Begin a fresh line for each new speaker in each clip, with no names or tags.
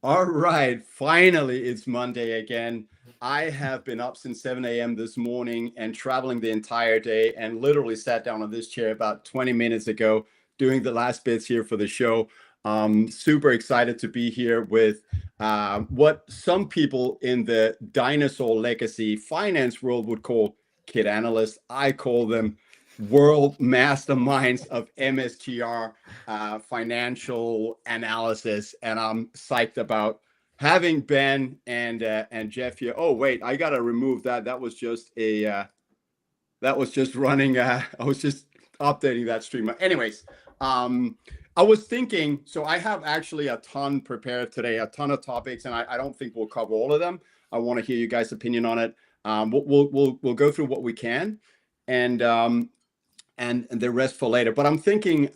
All right, finally, it's Monday again. I have been up since 7 a.m. this morning and traveling the entire day and literally sat down on this chair about 20 minutes ago doing the last bits here for the show. Super excited to be here with what some people in the dinosaur legacy finance world would call kid analysts. I call them world masterminds of MSTR financial analysis, and I'm psyched about having Ben and Jeff here. Oh wait, I gotta remove that. That was just a that was just running. I was just updating that stream. Anyways, I was thinking. So I have actually a ton prepared today, a ton of topics, and I don't think we'll cover all of them. I want to hear you guys' opinion on it. We'll go through what we can, and and the rest for later. But I'm thinking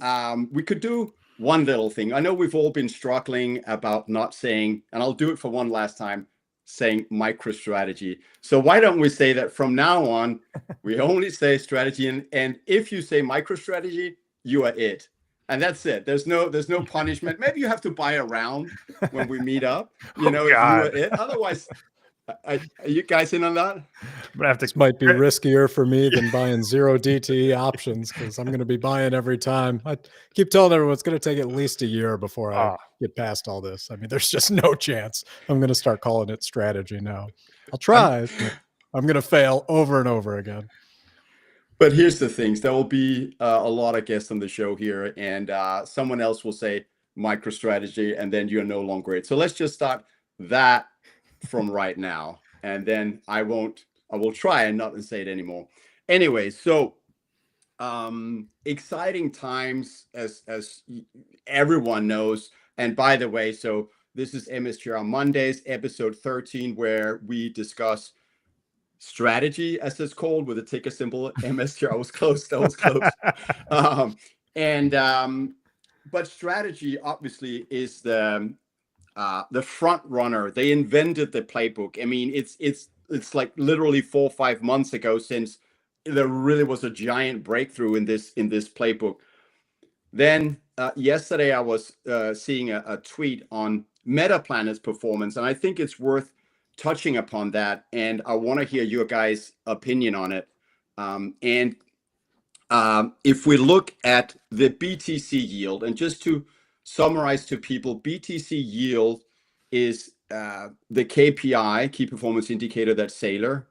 we could do one little thing. I know we've all been struggling about not saying, and I'll do it for one last time, saying MicroStrategy. So why don't we say that from now on, we only say strategy, and if you say MicroStrategy, you are it. And that's it. There's no punishment. Maybe you have to buy a round when we meet up, if you are it. Otherwise, are you guys in on that?
This might be riskier for me than buying zero DTE options because I'm going to be buying every time. I keep telling everyone it's going to take at least a year before I get past all this. I mean, there's just no chance I'm going to start calling it strategy now. I'll try, but I'm going to fail over and over again.
But here's the things. There will be a lot of guests on the show here, and someone else will say MicroStrategy, and then you're no longer it. So let's just start that from right now, and then I will try and not say it anymore. Anyway, so exciting times, as everyone knows. And by the way, so this is MSTR Mondays, episode 13, where we discuss strategy, as it's called, with a ticker symbol MSTR. I was close. That was close. But strategy obviously is the front runner. They invented the playbook. I mean, it's like literally 4 or 5 months ago since there really was a giant breakthrough in this playbook. Then yesterday I was seeing a tweet on Metaplanet's performance, and I think it's worth touching upon that, and I want to hear your guys' opinion on it. If we look at the BTC yield, and just to summarize to people, BTC yield is the KPI, key performance indicator, that Saylor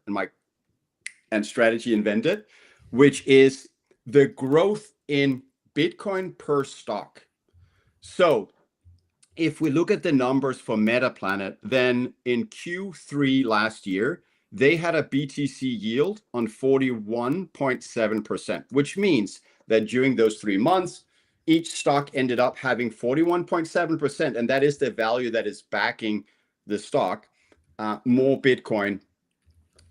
and Strategy invented, which is the growth in Bitcoin per stock. So if we look at the numbers for Metaplanet, then in Q3 last year, they had a BTC yield on 41.7%, which means that during those 3 months, each stock ended up having 41.7%, and that is the value that is backing the stock, more Bitcoin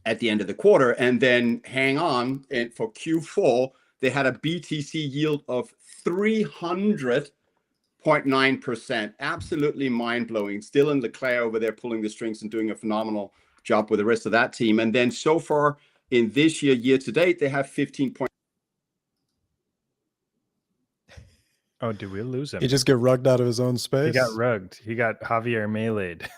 at the end of the quarter. And then hang on, and for Q4, they had a BTC yield of 300.9%. Absolutely mind-blowing. Dylan Leclerc over there pulling the strings and doing a phenomenal job with the rest of that team. And then so far in this year to date, they have 15.
Oh, did we lose him?
He just get rugged out of his own space.
He got rugged. He got Javier meleeed.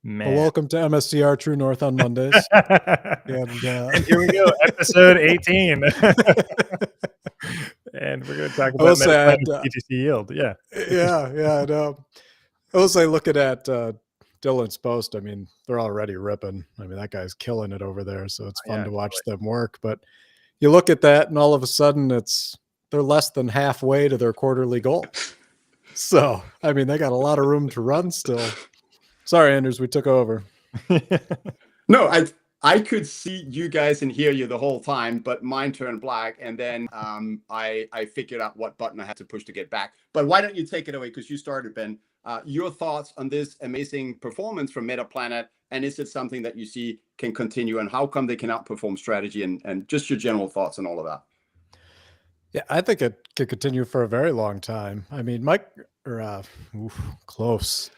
Well, welcome to MSTR True North on Mondays.
And here we go, episode 18. And we're going to talk about BTC yield. Yeah.
I know. I will say, looking at Dylan's post, I mean, they're already ripping. I mean, that guy's killing it over there. So it's fun to watch them work. But you look at that, and all of a sudden, they're less than halfway to their quarterly goal. So, I mean, they got a lot of room to run still. Sorry, Anders, we took over.
No, I could see you guys and hear you the whole time, but mine turned black, and then I figured out what button I had to push to get back. But why don't you take it away, because you started, Ben. Your thoughts on this amazing performance from Metaplanet, and is it something that you see can continue, and how come they can outperform strategy, and just your general thoughts on all of that?
Yeah, I think it could continue for a very long time. I mean, close.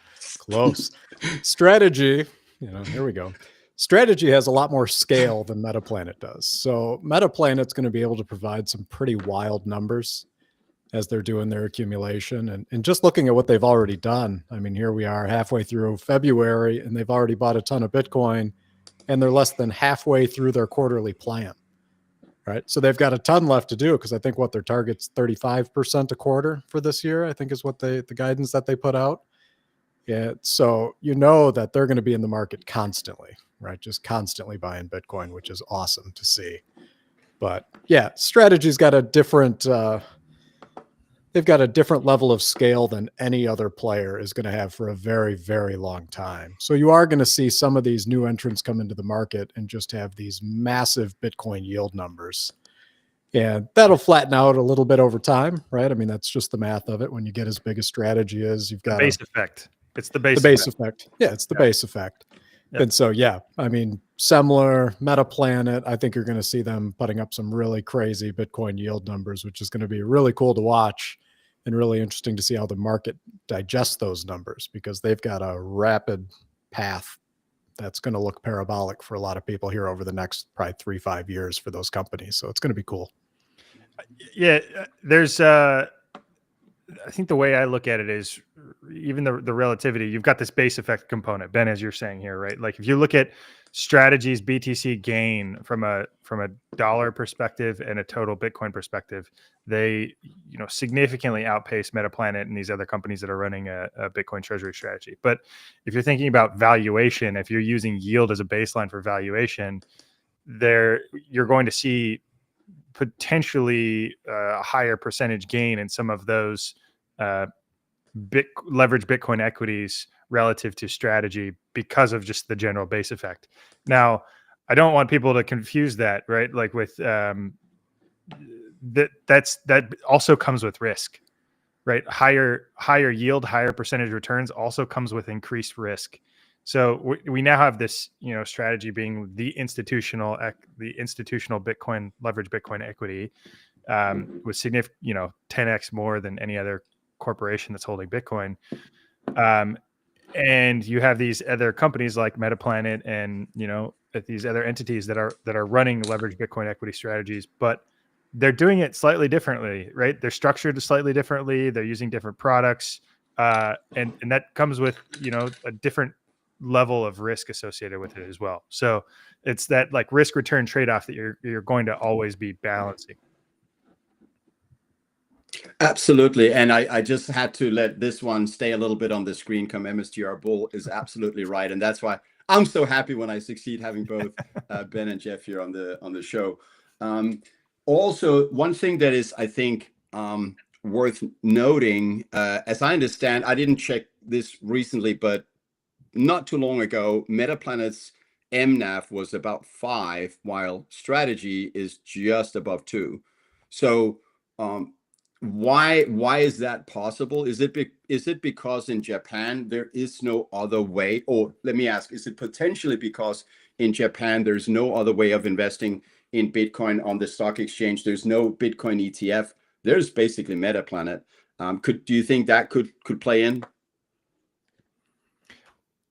Strategy, here we go. Strategy has a lot more scale than Metaplanet does. So Metaplanet's going to be able to provide some pretty wild numbers. as they're doing their accumulation. And just looking at what they've already done, I mean, here we are halfway through February, and they've already bought a ton of Bitcoin, and they're less than halfway through their quarterly plan, right? So they've got a ton left to do, because I think what their target's 35% a quarter for this year, I think is what the guidance that they put out. Yeah, so you know that they're going to be in the market constantly, right? Just constantly buying Bitcoin, which is awesome to see. But yeah, Strategy's got a different they've got a different level of scale than any other player is going to have for a very, very long time. So you are going to see some of these new entrants come into the market and just have these massive Bitcoin yield numbers. And that'll flatten out a little bit over time, right? I mean, that's just the math of it. When you get as big a Strategy as you've got
the base effect. It's the base
effect. Yeah, it's the base effect. Yep. And so, yeah, I mean, Semler, Metaplanet, I think you're going to see them putting up some really crazy Bitcoin yield numbers, which is going to be really cool to watch and really interesting to see how the market digests those numbers, because they've got a rapid path that's going to look parabolic for a lot of people here over the next probably 3-5 years for those companies. So it's going to be cool.
Yeah, there's I think the way I look at it is even the relativity. You've got this base effect component, Ben, as you're saying here, right? Like if you look at Strategy's BTC gain from a dollar perspective and a total Bitcoin perspective, they significantly outpace Metaplanet and these other companies that are running a Bitcoin treasury strategy. But if you're thinking about valuation, if you're using yield as a baseline for valuation, you're going to see potentially a higher percentage gain in some of those leveraged Bitcoin equities relative to Strategy because of just the general base effect. Now, I don't want people to confuse that, right? Like with that also comes with risk, right? Higher yield, higher percentage returns also comes with increased risk. So we now have this, Strategy being the institutional Bitcoin leverage Bitcoin equity with significant, 10x more than any other corporation that's holding Bitcoin. And you have these other companies like Metaplanet and these other entities that are running leverage Bitcoin equity strategies, but they're doing it slightly differently, right? They're structured slightly differently. They're using different products, and that comes with a different level of risk associated with it as well. So it's that like risk return trade-off that you're going to always be balancing.
Absolutely. And I just had to let this one stay a little bit on the screen. Come MSTR Bull is absolutely right. And that's why I'm so happy when I succeed having both Ben and Jeff here on the show. Also, one thing that is, I think, worth noting, as I understand, I didn't check this recently, but not too long ago, Metaplanet's MNAV was about 5, while Strategy is just above 2. So why is that possible? Is it because in Japan there is no other way? Or let me ask, is it potentially because in Japan there's no other way of investing in Bitcoin on the stock exchange? There's no Bitcoin ETF. There's basically Metaplanet. Do you think that could play in?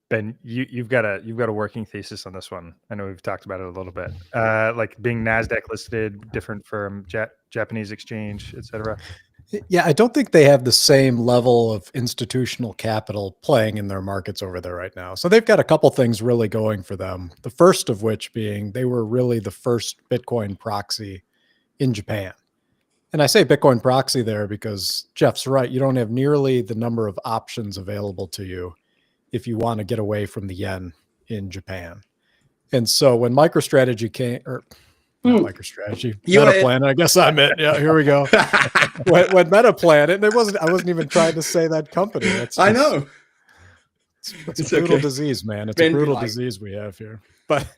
Ben, you've got a working thesis on this one. I know we've talked about it a little bit, like being NASDAQ listed, different from Japanese exchange, et cetera.
Yeah, I don't think they have the same level of institutional capital playing in their markets over there right now. So they've got a couple things really going for them. The first of which being they were really the first Bitcoin proxy in Japan. And I say Bitcoin proxy there because Jeff's right. You don't have nearly the number of options available to you if you want to get away from the yen in Japan. And so when MicroStrategy came, or not MicroStrategy, Metaplanet, I guess I'm it. Yeah, here we go. when Metaplanet, and I wasn't even trying to say that company.
I know.
It's a brutal disease, man. It's a brutal disease we have here. But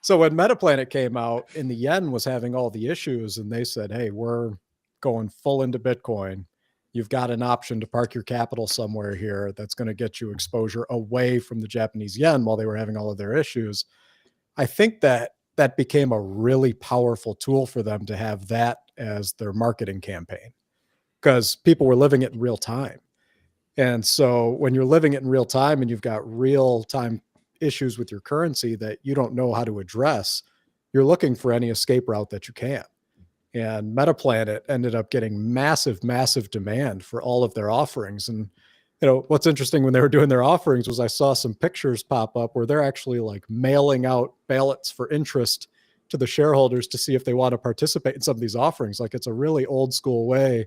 so when Metaplanet came out and the yen was having all the issues and they said, hey, we're going full into Bitcoin. You've got an option to park your capital somewhere here that's going to get you exposure away from the Japanese yen while they were having all of their issues. I think that became a really powerful tool for them to have that as their marketing campaign because people were living it in real time. And so when you're living it in real time and you've got real time issues with your currency that you don't know how to address, you're looking for any escape route that you can. And Metaplanet ended up getting massive, massive demand for all of their offerings. And what's interesting when they were doing their offerings was I saw some pictures pop up where they're actually like mailing out ballots for interest to the shareholders to see if they want to participate in some of these offerings. Like, it's a really old school way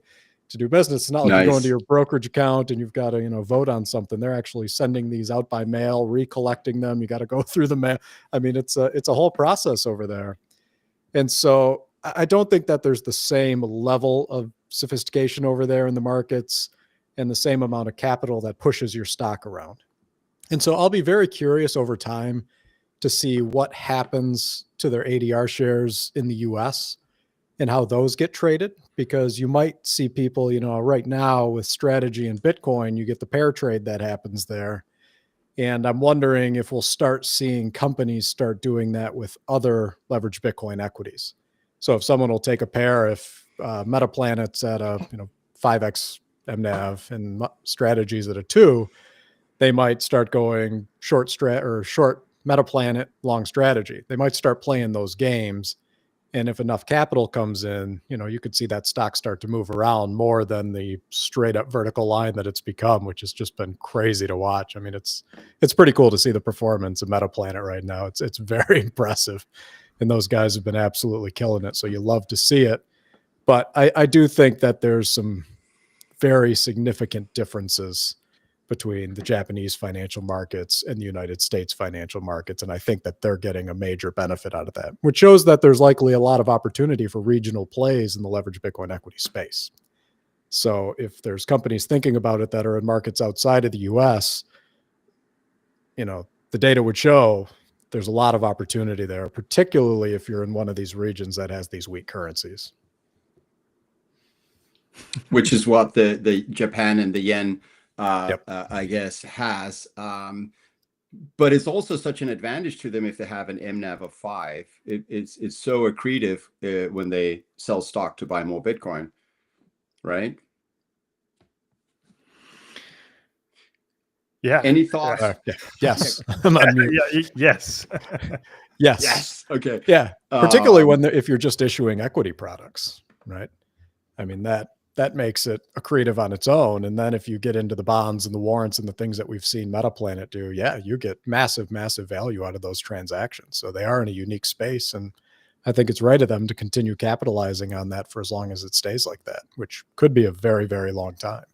to do business. It's not like you go into your brokerage account and you've got to, vote on something. They're actually sending these out by mail, recollecting them. You got to go through the mail. I mean, it's a whole process over there. And so I don't think that there's the same level of sophistication over there in the markets and the same amount of capital that pushes your stock around. And so I'll be very curious over time to see what happens to their ADR shares in the US and how those get traded, because you might see people, right now with strategy and Bitcoin, you get the pair trade that happens there. And I'm wondering if we'll start seeing companies start doing that with other leveraged Bitcoin equities. So if someone will take a pair, if Metaplanet's at a 5x MNAV and strategies at a 2, they might start going short Metaplanet, long strategy. They might start playing those games. And if enough capital comes in, you could see that stock start to move around more than the straight up vertical line that it's become, which has just been crazy to watch. I mean, it's pretty cool to see the performance of Metaplanet right now. It's very impressive. And those guys have been absolutely killing it. So you love to see it. But I do think that there's some very significant differences between the Japanese financial markets and the United States financial markets. And I think that they're getting a major benefit out of that, which shows that there's likely a lot of opportunity for regional plays in the leveraged Bitcoin equity space. So if there's companies thinking about it that are in markets outside of the US, the data would show there's a lot of opportunity there, particularly if you're in one of these regions that has these weak currencies.
Which is what the Japan and the yen
Yep.
I guess has, but it's also such an advantage to them if they have an MNAV of 5. It's so accretive when they sell stock to buy more Bitcoin, right?
Yeah.
Any thoughts?
Yes. I'm on mute.
Yes.
Yes.
Okay.
Yeah. Particularly if you're just issuing equity products, right? I mean, that makes it accretive on its own. And then if you get into the bonds and the warrants and the things that we've seen Metaplanet do, you get massive, massive value out of those transactions. So they are in a unique space. And I think it's right of them to continue capitalizing on that for as long as it stays like that, which could be a very, very long time.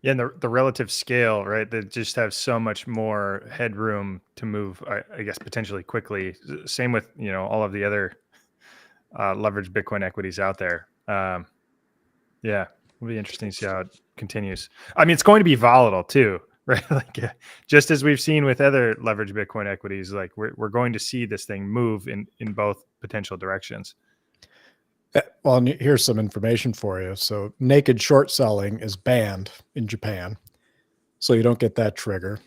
Yeah, and the relative scale, right? They just have so much more headroom to move, I guess, potentially quickly. Same with, all of the other leveraged Bitcoin equities out there. Yeah, it'll be interesting to see how it continues. I mean, it's going to be volatile too, right? Like, just as we've seen with other leveraged Bitcoin equities, like we're going to see this thing move in both potential directions.
Well, here's some information for you. So naked short selling is banned in Japan. So you don't get that trigger.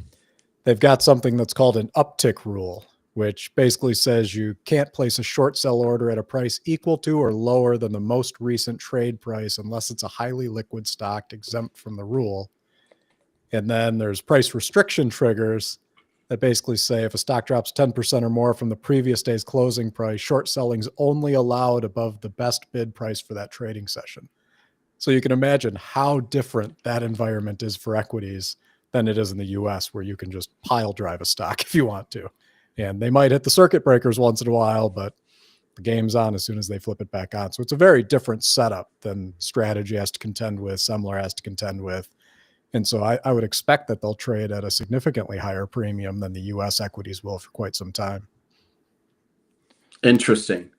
They've got something that's called an uptick rule, which basically says you can't place a short sell order at a price equal to or lower than the most recent trade price unless it's a highly liquid stock exempt from the rule. And then there's price restriction triggers that basically say if a stock drops 10% or more from the previous day's closing price, short selling is only allowed above the best bid price for that trading session. So you can imagine how different that environment is for equities than it is in the US, where you can just pile drive a stock if you want to. And they might hit the circuit breakers once in a while, but the game's on as soon as they flip it back on. So it's a very different setup than strategy has to contend with, Semler has to contend with. And so I would expect that they'll trade at a significantly higher premium than the US equities will for quite some time.
Interesting.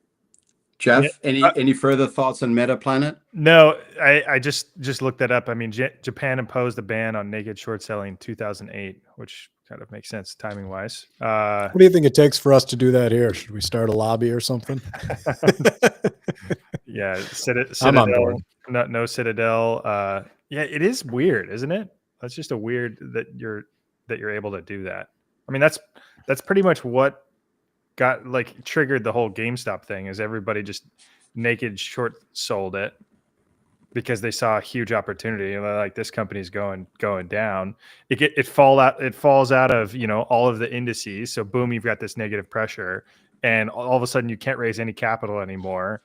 Jeff, any further thoughts on Metaplanet?
No, I just looked that up. I mean, Japan imposed a ban on naked short selling in 2008, which kind of makes sense timing wise.
What do you think it takes for us to do that here? Should we start a lobby or something?
Yeah, Citadel.
I'm on board.
No Citadel. Yeah, it is weird, isn't it? That's just a weird that you're able to do that. I mean, that's pretty much what got triggered the whole GameStop thing. Is everybody just naked short sold it because they saw a huge opportunity. Like, this company's going down. It falls out of all of the indices. So boom, you've got this negative pressure, and all of a sudden you can't raise any capital anymore.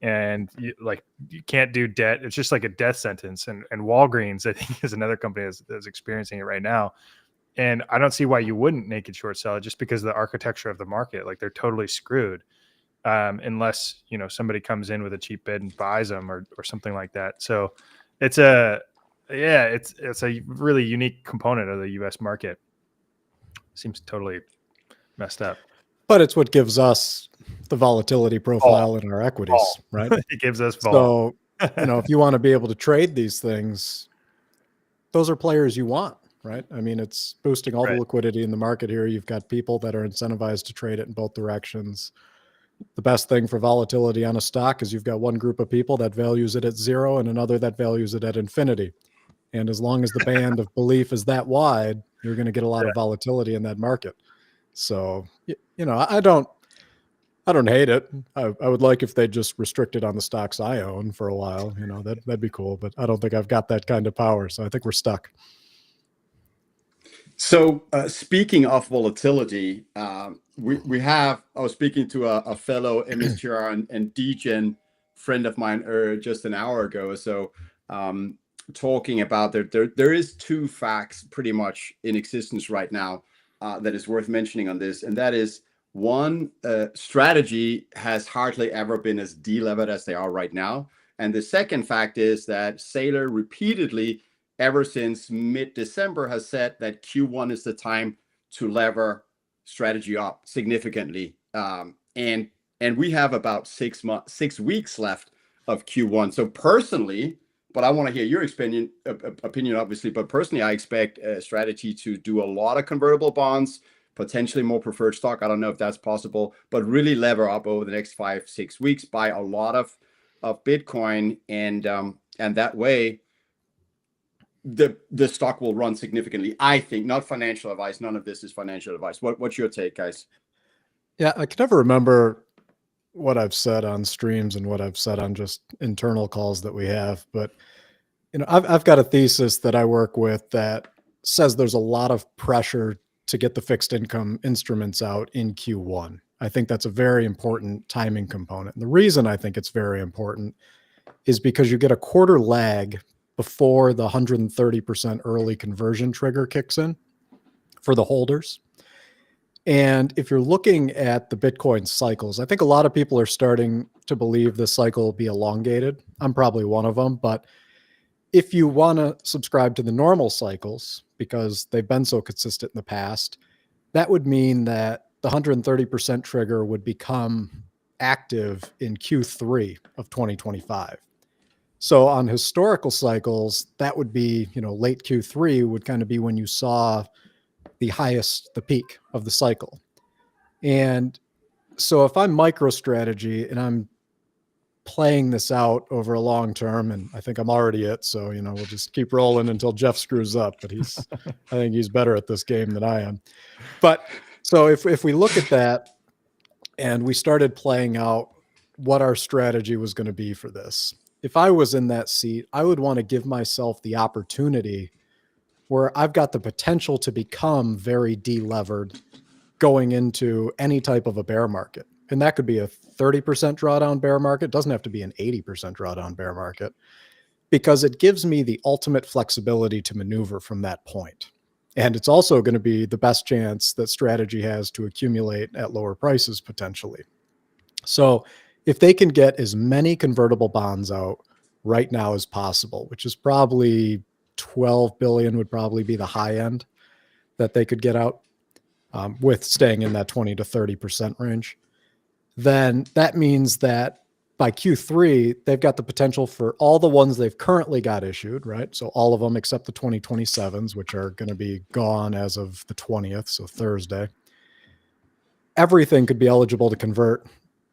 and you can't do debt. It's just like a death sentence. And Walgreens, I think, is another company that's experiencing it right now. And I don't see why you wouldn't naked short sell it, just because of the architecture of the market. Like, they're totally screwed, unless, somebody comes in with a cheap bid and buys them or something like that. So it's a really unique component of the U.S. market. Seems totally messed up.
But it's what gives us the volatility profile in our equities, right?
It gives us vol.
So, if you want to be able to trade these things, those are players you want, right? I mean, it's boosting all the liquidity in the market here. You've got people that are incentivized to trade it in both directions. The best thing for volatility on a stock is you've got one group of people that values it at 0 and another that values it at infinity. And as long as the band of belief is that wide, you're going to get a lot of volatility in that market. So, I don't hate it. I would like if they just restricted on the stocks I own for a while. That'd be cool. But I don't think I've got that kind of power. So I think we're stuck.
So speaking of volatility, I was speaking to a fellow MSTR and DGen friend of mine just an hour ago or so, talking about there is 2 facts pretty much in existence right now that is worth mentioning on this. And that is, one, strategy has hardly ever been as delevered as they are right now. And the second fact is that Saylor repeatedly, ever since mid-December, has said that Q1 is the time to lever strategy up significantly. And we have about 6 weeks left of Q1. So personally, but I want to hear your opinion, obviously, but personally, I expect strategy to do a lot of convertible bonds, potentially more preferred stock. I don't know if that's possible, but really lever up over the next 5-6 weeks, buy a lot of Bitcoin, and that way the stock will run significantly. I think, not financial advice. None of this is financial advice. What's your take, guys?
Yeah, I can never remember what I've said on streams and what I've said on just internal calls that we have, but I've got a thesis that I work with that says there's a lot of pressure to get the fixed income instruments out in Q1. I think that's a very important timing component. And the reason I think it's very important is because you get a quarter lag before the 130% early conversion trigger kicks in for the holders. And if you're looking at the Bitcoin cycles, I think a lot of people are starting to believe this cycle will be elongated. I'm probably one of them, but if you want to subscribe to the normal cycles, because they've been so consistent in the past, that would mean that the 130% trigger would become active in Q3 of 2025. So on historical cycles, that would be, late Q3 would kind of be when you saw the peak of the cycle. And so if I'm MicroStrategy and I'm playing this out over a long term, and I think I'm already it, so we'll just keep rolling until Jeff screws up, but I think he's better at this game than I am. But so if we look at that and we started playing out what our strategy was going to be for this, if I was in that seat, I would want to give myself the opportunity where I've got the potential to become very delevered going into any type of a bear market. And that could be a 30% drawdown bear market. It doesn't have to be an 80% drawdown bear market, because it gives me the ultimate flexibility to maneuver from that point. And it's also going to be the best chance that strategy has to accumulate at lower prices potentially. So if they can get as many convertible bonds out right now as possible, which is probably 12 billion would probably be the high end that they could get out, with staying in that 20 to 30% range, then that means that by Q3, they've got the potential for all the ones they've currently got issued, right? So all of them except the 2027s, which are going to be gone as of the 20th, so Thursday. Everything could be eligible to convert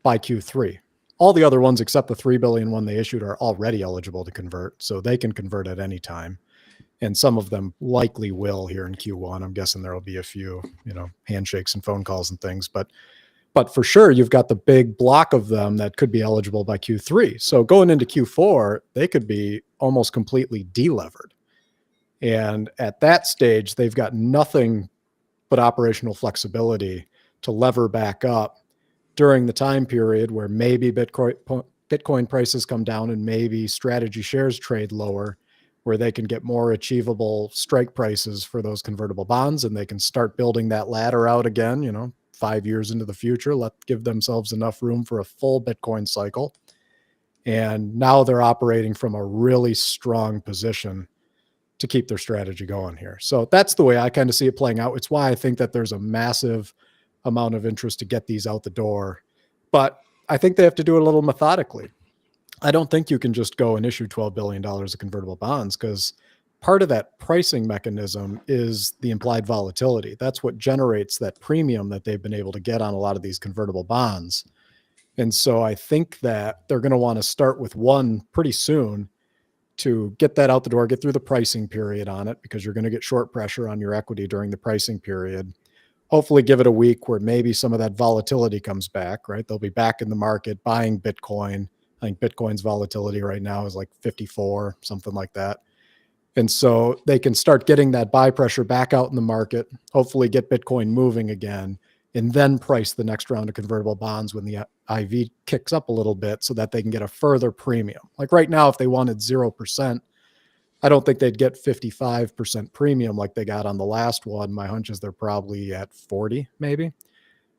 by Q3. All the other ones except the 3 billion one they issued are already eligible to convert, so they can convert at any time. And some of them likely will here in Q1. I'm guessing there will be a few, handshakes and phone calls and things, but for sure, you've got the big block of them that could be eligible by Q3. So going into Q4, they could be almost completely delevered. And at that stage, they've got nothing but operational flexibility to lever back up during the time period where maybe Bitcoin Bitcoin prices come down and maybe strategy shares trade lower, where they can get more achievable strike prices for those convertible bonds, and they can start building that ladder out again, 5 years into the future, give themselves enough room for a full Bitcoin cycle. And now they're operating from a really strong position to keep their strategy going here. So that's the way I kind of see it playing out. It's why I think that there's a massive amount of interest to get these out the door. But I think they have to do it a little methodically. I don't think you can just go and issue $12 billion of convertible bonds, because part of that pricing mechanism is the implied volatility. That's what generates that premium that they've been able to get on a lot of these convertible bonds. And so I think that they're going to want to start with one pretty soon to get that out the door, get through the pricing period on it, because you're going to get short pressure on your equity during the pricing period. Hopefully give it a week where maybe some of that volatility comes back, right? They'll be back in the market buying Bitcoin. I think Bitcoin's volatility right now is like 54, something like that. And so they can start getting that buy pressure back out in the market, hopefully get Bitcoin moving again, and then price the next round of convertible bonds when the IV kicks up a little bit so that they can get a further premium. Like right now, if they wanted 0%, I don't think they'd get 55% premium like they got on the last one. My hunch is they're probably at 40, maybe.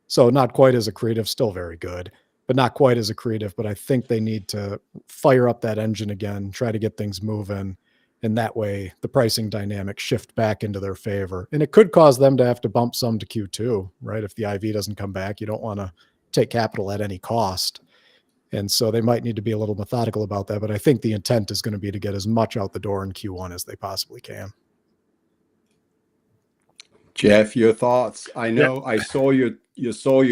So not quite as accretive, still very good, but not quite as accretive. But I think they need to fire up that engine again, try to get things moving. And that way the pricing dynamics shift back into their favor. And it could cause them to have to bump some to Q2, right? If the IV doesn't come back, you don't want to take capital at any cost. And so they might need to be a little methodical about that. But I think the intent is going to be to get as much out the door in Q1 as they possibly can.
Jeff, your thoughts? I know I saw your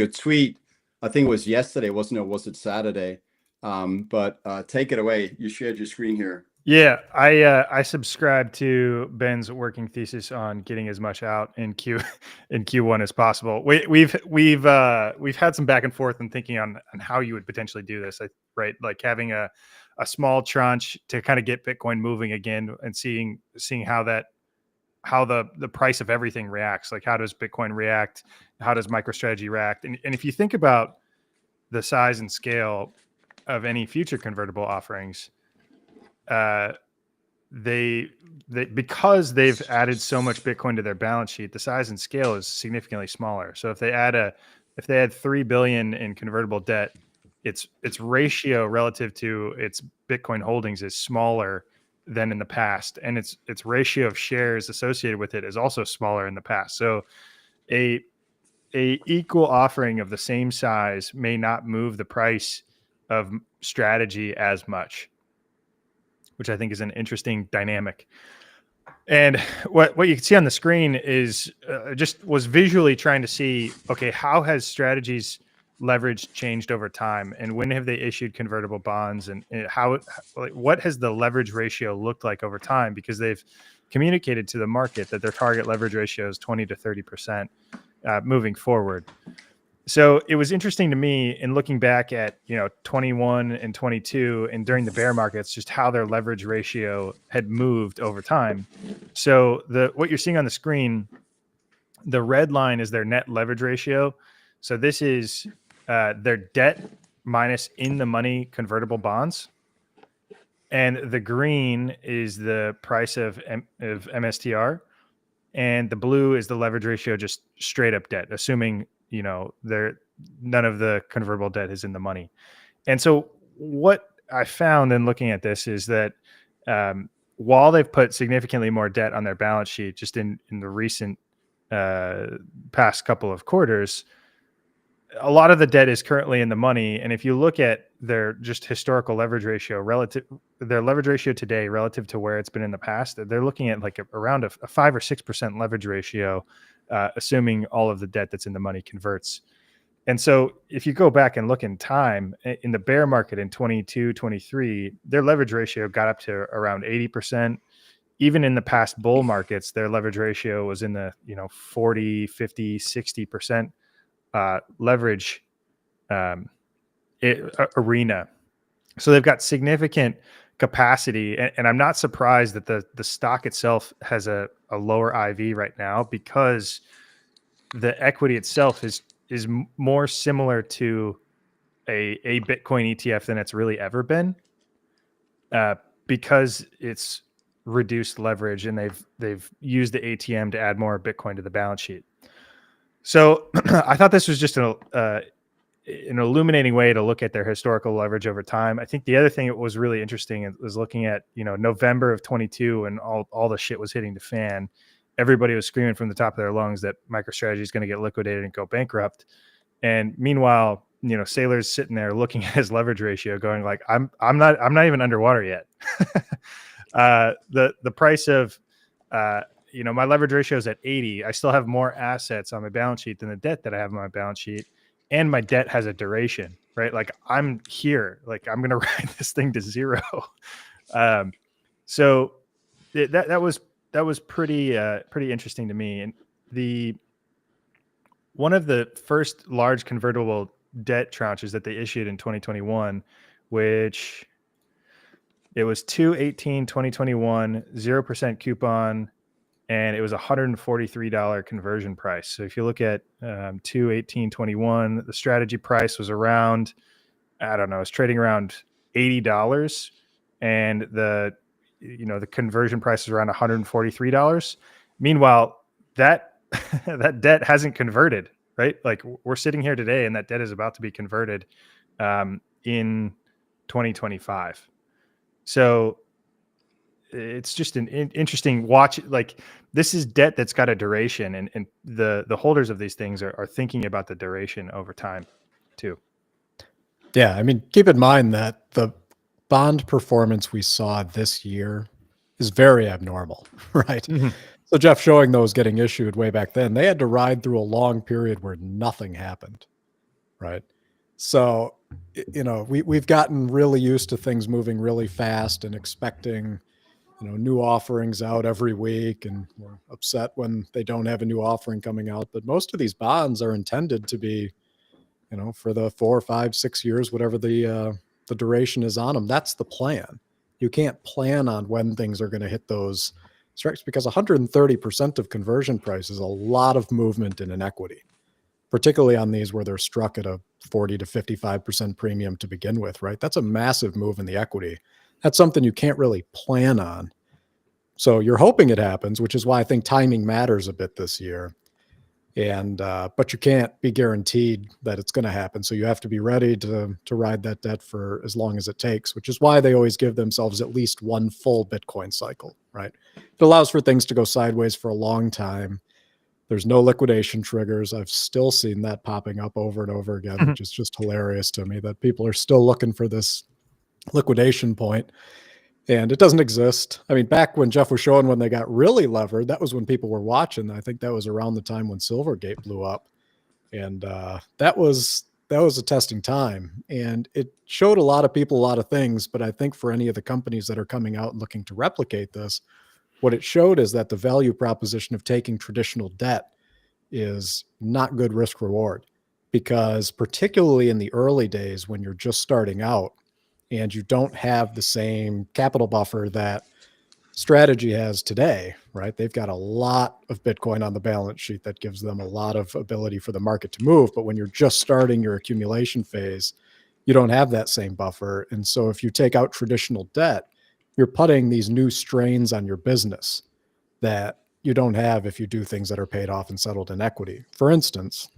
tweet. I think it was yesterday, wasn't it? Was it Saturday? But take it away. You shared your screen here.
Yeah, I subscribe to Ben's working thesis on getting as much out in Q1 as possible. We've had some back and forth in thinking on how you would potentially do this, right? Like having a small tranche to kind of get Bitcoin moving again and seeing how the price of everything reacts. Like how does Bitcoin react? How does MicroStrategy react? And if you think about the size and scale of any future convertible offerings, they because they've added so much Bitcoin to their balance sheet, the size and scale is significantly smaller. So if they add 3 billion in convertible debt, its ratio relative to its Bitcoin holdings is smaller than in the past, and its ratio of shares associated with it is also smaller in the past. So a equal offering of the same size may not move the price of strategy as much, which I think is an interesting dynamic. And what you can see on the screen is just was visually trying to see, okay, how has strategies leverage changed over time, and when have they issued convertible bonds, and what has the leverage ratio looked like over time? Because they've communicated to the market that their target leverage ratio is 20 to 30% moving forward. So it was interesting to me in looking back at 21 and 22 and during the bear markets, just how their leverage ratio had moved over time. So what you're seeing on the screen, the red line is their net leverage ratio. So this is their debt minus in the money convertible bonds, and the green is the price of MSTR, and the blue is the leverage ratio, just straight up debt, assuming none of the convertible debt is in the money. And so what I found in looking at this is that while they've put significantly more debt on their balance sheet just in the recent past couple of quarters, a lot of the debt is currently in the money. And if you look at their just historical leverage ratio their leverage ratio today relative to where it's been in the past, they're looking at like around a 5 or 6% leverage ratio, assuming all of the debt that's in the money converts. And so if you go back and look in time, in the bear market in 22, 23, their leverage ratio got up to around 80%. Even in the past bull markets, their leverage ratio was in the 40, 50, 60% leverage arena. So they've got significant capacity, and I'm not surprised that the stock itself has a lower IV right now, because the equity itself is more similar to a Bitcoin ETF than it's really ever been, because it's reduced leverage and they've used the ATM to add more Bitcoin to the balance sheet. So I thought this was just an illuminating way to look at their historical leverage over time. I think the other thing that was really interesting was looking at, November of 22, and all the shit was hitting the fan. Everybody was screaming from the top of their lungs that MicroStrategy is going to get liquidated and go bankrupt. And meanwhile, Saylor's sitting there looking at his leverage ratio going like, I'm not even underwater yet. The price of, my leverage ratio is at 80. I still have more assets on my balance sheet than the debt that I have on my balance sheet. And my debt has a duration, right? Like I'm here, like I'm going to ride this thing to zero. So that was pretty interesting to me. And one of the first large convertible debt tranches that they issued in 2021, which it was 2/18/2021, 0% coupon, and it was $143 conversion price. So if you look at 2/18/21, the strategy price was around, I don't know, it's trading around $80, and the conversion price is around $143. Meanwhile, that that debt hasn't converted, right? Like we're sitting here today, and that debt is about to be converted in 2025. So it's just an interesting watch. Like this is debt that's got a duration, and the holders of these things are thinking about the duration over time too.
Yeah. I mean, keep in mind that the bond performance we saw this year is very abnormal, right?
Mm-hmm.
So Jeff showing those getting issued way back then, they had to ride through a long period where nothing happened, right? So, we've gotten really used to things moving really fast and expecting, new offerings out every week, and we're upset when they don't have a new offering coming out. But most of these bonds are intended to be, for the 4, 5, 6 years, whatever the duration is on them. That's the plan. You can't plan on when things are going to hit those strikes, because 130% of conversion price is a lot of movement in an equity, particularly on these where they're struck at a 40 to 55% premium to begin with, right? That's a massive move in the equity. That's something you can't really plan on. So you're hoping it happens, which is why I think timing matters a bit this year. And but you can't be guaranteed that it's going to happen. So you have to be ready to ride that debt for as long as it takes, which is why they always give themselves at least one full Bitcoin cycle, right? It allows for things to go sideways for a long time. There's no liquidation triggers. I've still seen that popping up over and over again, which is just hilarious to me, that people are still looking for this liquidation point. And it doesn't exist. I mean, back when Jeff was showing when they got really levered, that was when people were watching. I think that was around the time when Silvergate blew up. And that was a testing time. And it showed a lot of people a lot of things. But I think for any of the companies that are coming out and looking to replicate this, what it showed is that the value proposition of taking traditional debt is not good risk reward. Because particularly in the early days when you're just starting out, and you don't have the same capital buffer that Strategy has today, right? They've got a lot of Bitcoin on the balance sheet that gives them a lot of ability for the market to move. But when you're just starting your accumulation phase, you don't have that same buffer. And so if you take out traditional debt, you're putting these new strains on your business that you don't have if you do things that are paid off and settled in equity. For instance,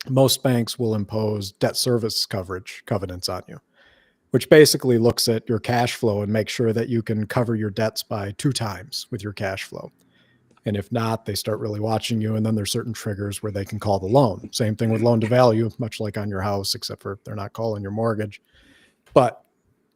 most banks will impose debt service coverage covenants on you, which basically looks at your cash flow and makes sure that you can cover your debts by 2 times with your cash flow. And if not, they start really watching you. And then there's certain triggers where they can call the loan. Same thing with loan to value, much like on your house, except for they're not calling your mortgage. But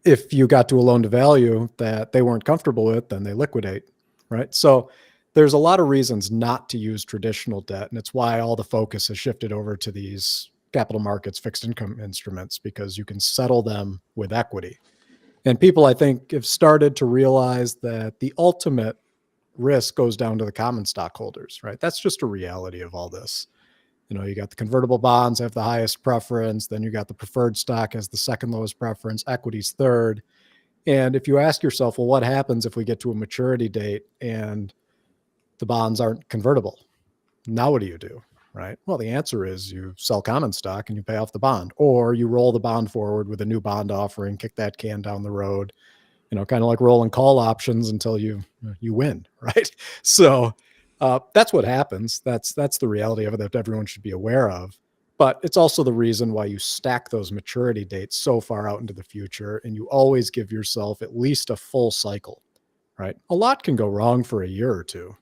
if you got to a loan to value that they weren't comfortable with, then they liquidate, right? So there's a lot of reasons not to use traditional debt. And it's why all the focus has shifted over to these capital markets, fixed income instruments, because you can settle them with equity. And people, I think, have started to realize that the ultimate risk goes down to the common stockholders, right? That's just a reality of all this. You got the convertible bonds have the highest preference. Then you got the preferred stock as the second lowest preference, equities third. And if you ask yourself, well, what happens if we get to a maturity date and the bonds aren't convertible? Now what do you do? right? Well, the answer is you sell common stock and you pay off the bond, or you roll the bond forward with a new bond offering, kick that can down the road, kind of like rolling call options until you win, right? So that's what happens. That's the reality of it that everyone should be aware of. But it's also the reason why you stack those maturity dates so far out into the future, and you always give yourself at least a full cycle, right? A lot can go wrong for a year or two,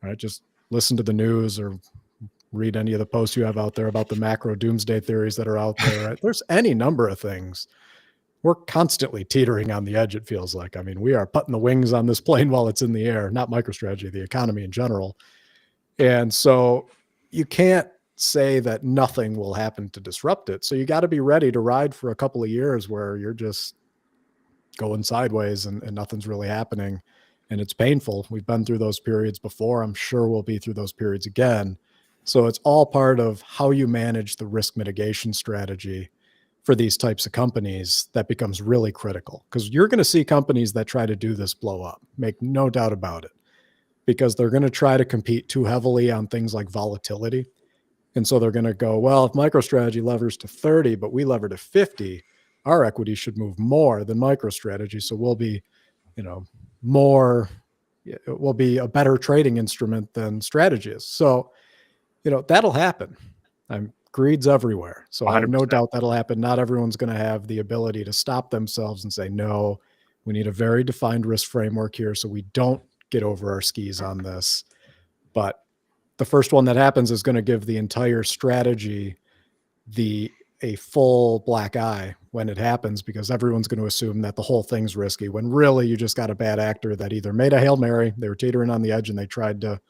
right? Just listen to the news or read any of the posts you have out there about the macro doomsday theories that are out there, right? There's any number of things. We're constantly teetering on the edge, it feels like. I mean, we are putting the wings on this plane while it's in the air, not MicroStrategy, the economy in general. And so you can't say that nothing will happen to disrupt it. So you got to be ready to ride for a couple of years where you're just going sideways and nothing's really happening. And it's painful. We've been through those periods before. I'm sure we'll be through those periods again. So it's all part of how you manage the risk mitigation strategy for these types of companies that becomes really critical, because you're going to see companies that try to do this blow up, make no doubt about it, because they're going to try to compete too heavily on things like volatility. And so they're going to go, well, if MicroStrategy levers to 30, but we lever to 50, our equity should move more than MicroStrategy. So we'll be, more, it will be a better trading instrument than strategy is. So, that'll happen. Greed's everywhere. So 100%. I have no doubt that'll happen. Not everyone's going to have the ability to stop themselves and say, no, we need a very defined risk framework here so we don't get over our skis on this. But the first one that happens is going to give the entire strategy a full black eye when it happens, because everyone's going to assume that the whole thing's risky, when really you just got a bad actor that either made a Hail Mary, they were teetering on the edge and they tried to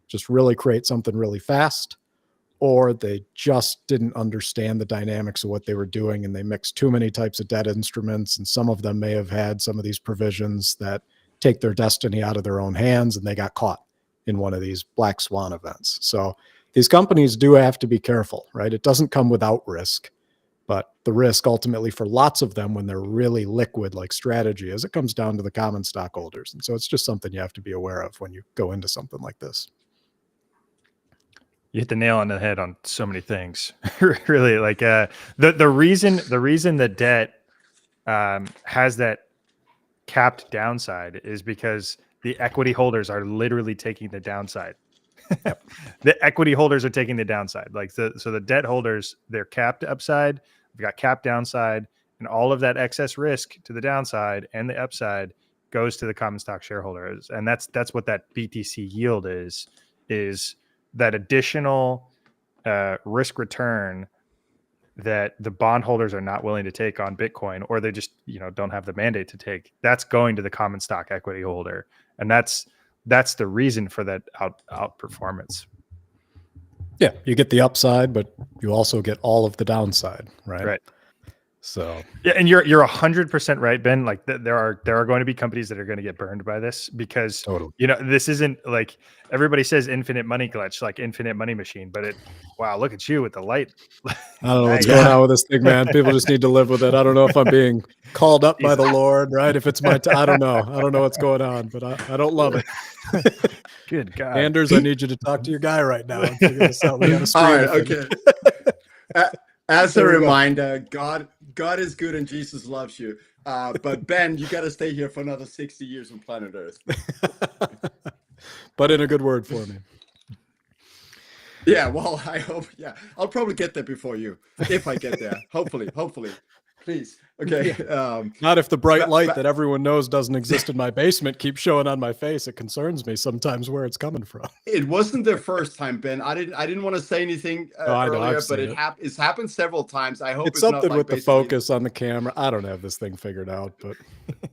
just really create something really fast, or they just didn't understand the dynamics of what they were doing and they mixed too many types of debt instruments, and some of them may have had some of these provisions that take their destiny out of their own hands, and they got caught in one of these black swan events. So these companies do have to be careful, right? It doesn't come without risk, but the risk ultimately for lots of them when they're really liquid like strategy is it comes down to the common stockholders. And so it's just something you have to be aware of when you go into something like this.
You hit the nail on the head on so many things. Really, like the reason that debt has that capped downside is because the equity holders are literally taking the downside. The equity holders are taking the downside. So the debt holders, they're capped upside, we've got capped downside, and all of that excess risk to the downside and the upside goes to the common stock shareholders. And that's what that BTC yield is that additional risk return that the bondholders are not willing to take on Bitcoin, or they just don't have the mandate to take. That's going to the common stock equity holder, and that's the reason for that outperformance.
Yeah, you get the upside, but you also get all of the downside, right?
Right.
So
yeah, and you're 100% right, Ben. Like there are going to be companies that are going to get burned by this, because
totally.
This isn't like everybody says infinite money glitch, like infinite money machine, but wow, look at you with the light.
I don't know what's going on with this thing, man. People just need to live with it. I don't know if I'm being called up by the Lord, right? If it's my I don't know. I don't know what's going on, but I don't love it.
Good God.
Anders, I need you to talk to your guy right now and figure this out. We got to stream.
All right, okay. As a reminder, God is good and Jesus loves you. But Ben, you got to stay here for another 60 years on planet Earth.
But in a good word for me.
Yeah, well, I hope. Yeah, I'll probably get there before you, if I get there. Hopefully. Please. Okay.
Not if the bright light that everyone knows doesn't exist in my basement keeps showing on my face. It concerns me sometimes where it's coming from.
It wasn't the first time, Ben. I didn't want to say anything earlier, but it's happened several times. I hope
it's something
not
with the focus on the camera. I don't have this thing figured out, but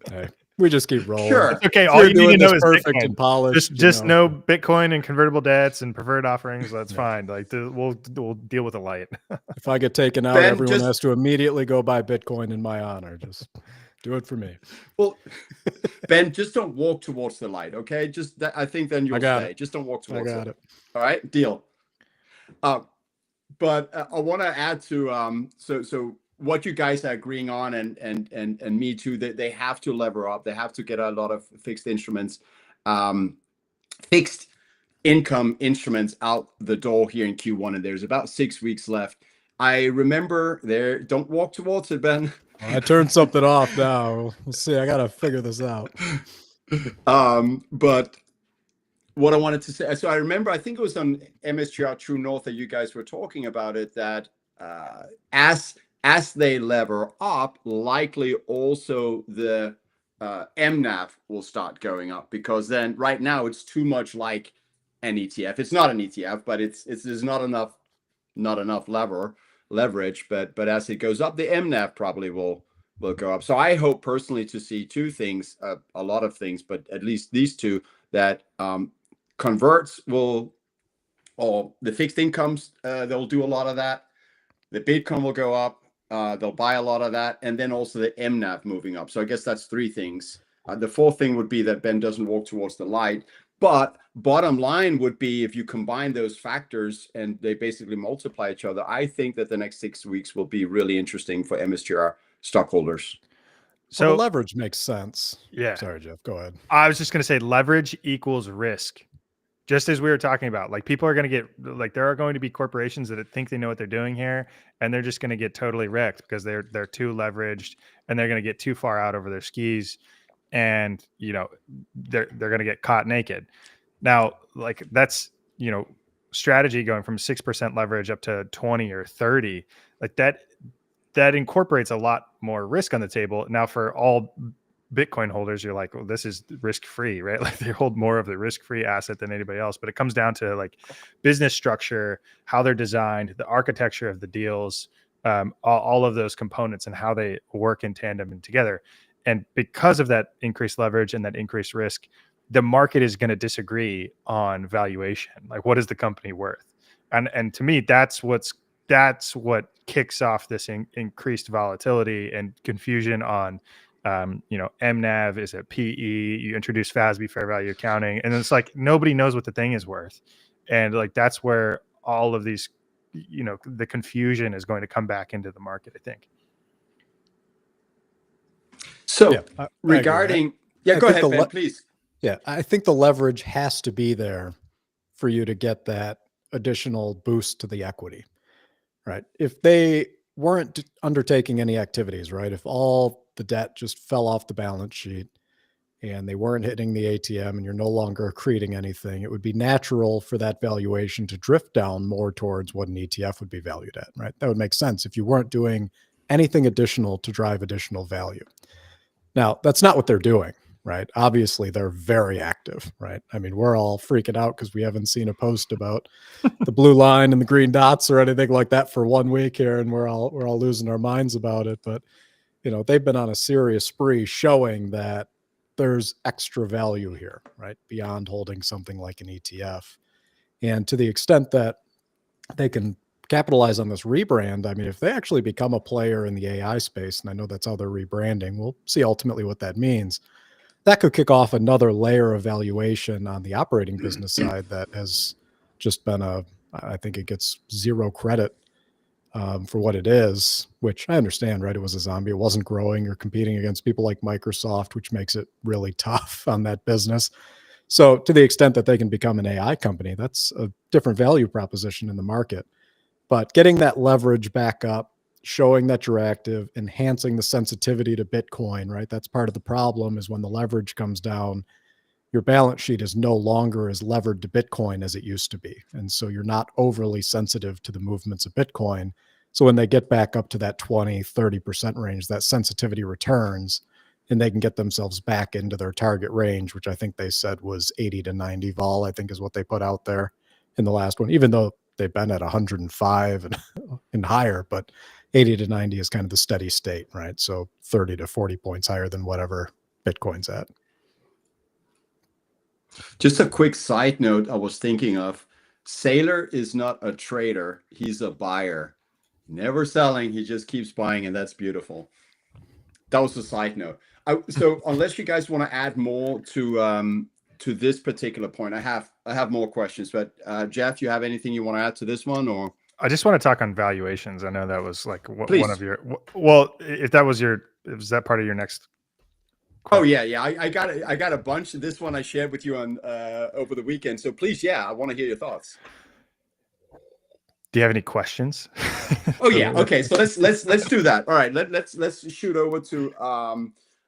hey, we just keep rolling.
Sure.
It's okay. All you need to know is
perfect
Bitcoin.
and polished.
Just know Bitcoin and convertible debts and preferred offerings. That's fine. Like we'll deal with the light.
If I get taken out,
Ben,
everyone has to immediately go buy Bitcoin in my honor. Just do it for me.
Well, Ben, just don't walk towards the light, okay? Just that, I think then you'll stay. Just don't walk towards it. All right, deal. But I want to add to so what you guys are agreeing on, and me too, that they have to lever up. They have to get a lot of fixed instruments, fixed income instruments out the door here in Q1, and there's about 6 weeks left. I remember there. Don't walk towards it, Ben.
Well, I turned something off now. We'll see. I gotta figure this out.
But what I wanted to say, so I remember, I think it was on MSTR True North that you guys were talking about it, that as they lever up, likely also the MNAV will start going up, because then right now it's too much like an ETF. It's not an ETF, but there's not enough leverage. But as it goes up, the MNAV probably will go up. So I hope personally to see two things, a lot of things, but at least these two, that converts will, or the fixed incomes, they'll do a lot of that. The Bitcoin will go up. They'll buy a lot of that, and then also the MNAV moving up. So I guess that's three things. The fourth thing would be that Ben doesn't walk towards the light. But bottom line would be, if you combine those factors and they basically multiply each other, I think that the next 6 weeks will be really interesting for MSTR stockholders.
So the leverage makes sense.
Yeah.
Sorry, Jeff. Go ahead.
I was just going to say leverage equals risk. Just as we were talking about, like, people are going to get, like, there are going to be corporations that think they know what they're doing here, and they're just going to get totally wrecked because they're too leveraged, and they're going to get too far out over their skis, and they're going to get caught naked. Now, like, that's strategy going from 6% leverage up to 20 or 30, like that incorporates a lot more risk on the table. Now, for all Bitcoin holders, you're like, well, this is risk-free, right? Like, they hold more of the risk-free asset than anybody else. But it comes down to, like, business structure, how they're designed, the architecture of the deals, all of those components, and how they work in tandem and together. And because of that increased leverage and that increased risk, the market is going to disagree on valuation. Like, what is the company worth? And to me, that's what kicks off this increased volatility and confusion on MNAV. Is it PE? You introduce FASB, fair value accounting, and it's like nobody knows what the thing is worth. And like, that's where all of these, the confusion is going to come back into the market, I think.
So yeah, regarding, go ahead, Ben, please.
Yeah, I think the leverage has to be there for you to get that additional boost to the equity, right? If they weren't undertaking any activities, right? If all the debt just fell off the balance sheet and they weren't hitting the ATM and you're no longer accreting anything, it would be natural for that valuation to drift down more towards what an ETF would be valued at, right? That would make sense if you weren't doing anything additional to drive additional value. Now, that's not what they're doing, right? Obviously, they're very active, right? I mean, we're all freaking out because we haven't seen a post about the blue line and the green dots or anything like that for 1 week here, and we're all losing our minds about it. But they've been on a serious spree showing that there's extra value here, right? Beyond holding something like an ETF. And to the extent that they can capitalize on this rebrand, I mean, if they actually become a player in the AI space, and I know that's how they're rebranding, we'll see ultimately what that means. That could kick off another layer of valuation on the operating business side that has just been I think it gets zero credit for what it is, which I understand, right? It was a zombie. It wasn't growing. You're competing against people like Microsoft, which makes it really tough on that business. So to the extent that they can become an AI company, that's a different value proposition in the market. But getting that leverage back up, showing that you're active, enhancing the sensitivity to Bitcoin, right? That's part of the problem, is when the leverage comes down, your balance sheet is no longer as levered to Bitcoin as it used to be. And so you're not overly sensitive to the movements of Bitcoin. So when they get back up to that 20, 30% range, that sensitivity returns and they can get themselves back into their target range, which I think they said was 80 to 90 vol, I think is what they put out there in the last one, even though they've been at 105 and higher, but 80 to 90 is kind of the steady state, right? So 30 to 40 points higher than whatever Bitcoin's at.
Just a quick side note I was thinking of. Saylor is not a trader. He's a buyer. Never selling. He just keeps buying, and that's beautiful. That was a side note. So unless you guys want to add more to this particular point, I have more questions. But Jeff, you have anything you want to add to this one, or?
I just want to talk on valuations. I know that was like one
Please.
of your. Well, if that was part of your next
Oh yeah. I got a bunch. This one I shared with you on over the weekend. So please, I want to hear your thoughts.
Do you have any questions?
Oh yeah. Okay. So let's do that. All right. Let's shoot over to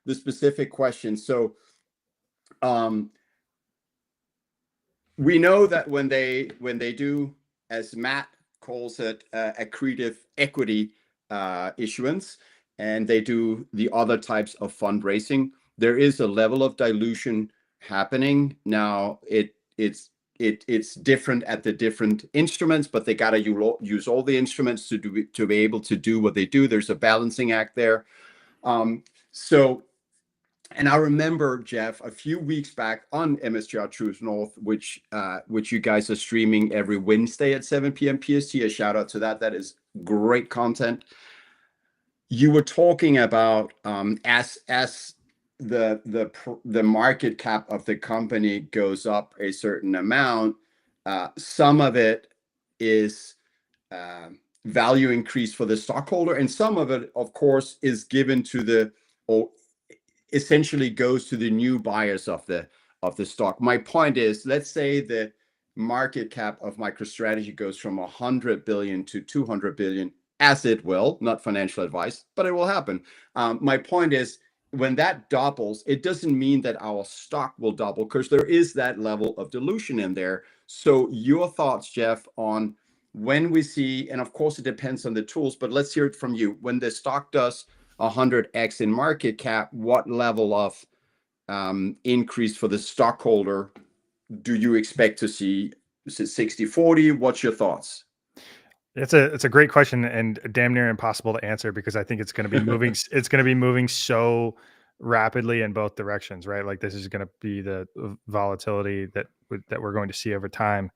the specific questions. So we know that when they do, as Matt calls it, accretive equity issuance, and they do the other types of fundraising, there is a level of dilution happening. Now it's different at the different instruments, but they got to use all the instruments to be able to do what they do. There's a balancing act there. And I remember, Jeff, a few weeks back on MSTR Truth North, which you guys are streaming every Wednesday at 7 p.m. PST. A shout out to that. That is great content. You were talking about as the market cap of the company goes up a certain amount, some of it is value increase for the stockholder, and some of it, of course, is given to or essentially goes to the new buyers of the stock. My point is, let's say the market cap of MicroStrategy goes from 100 billion to 200 billion, as it will, not financial advice, but it will happen. My point is, when that doubles, it doesn't mean that our stock will double, because there is that level of dilution in there. So your thoughts, Jeff, on when we see, and of course it depends on the tools, but let's hear it from you. When the stock does 100x in market cap, what level of increase for the stockholder do you expect to see? Is it 60-40? What's your thoughts?
It's a great question, and damn near impossible to answer, because I think it's going to be moving. It's going to be moving so rapidly in both directions, right? Like, this is going to be the volatility that we're going to see over time.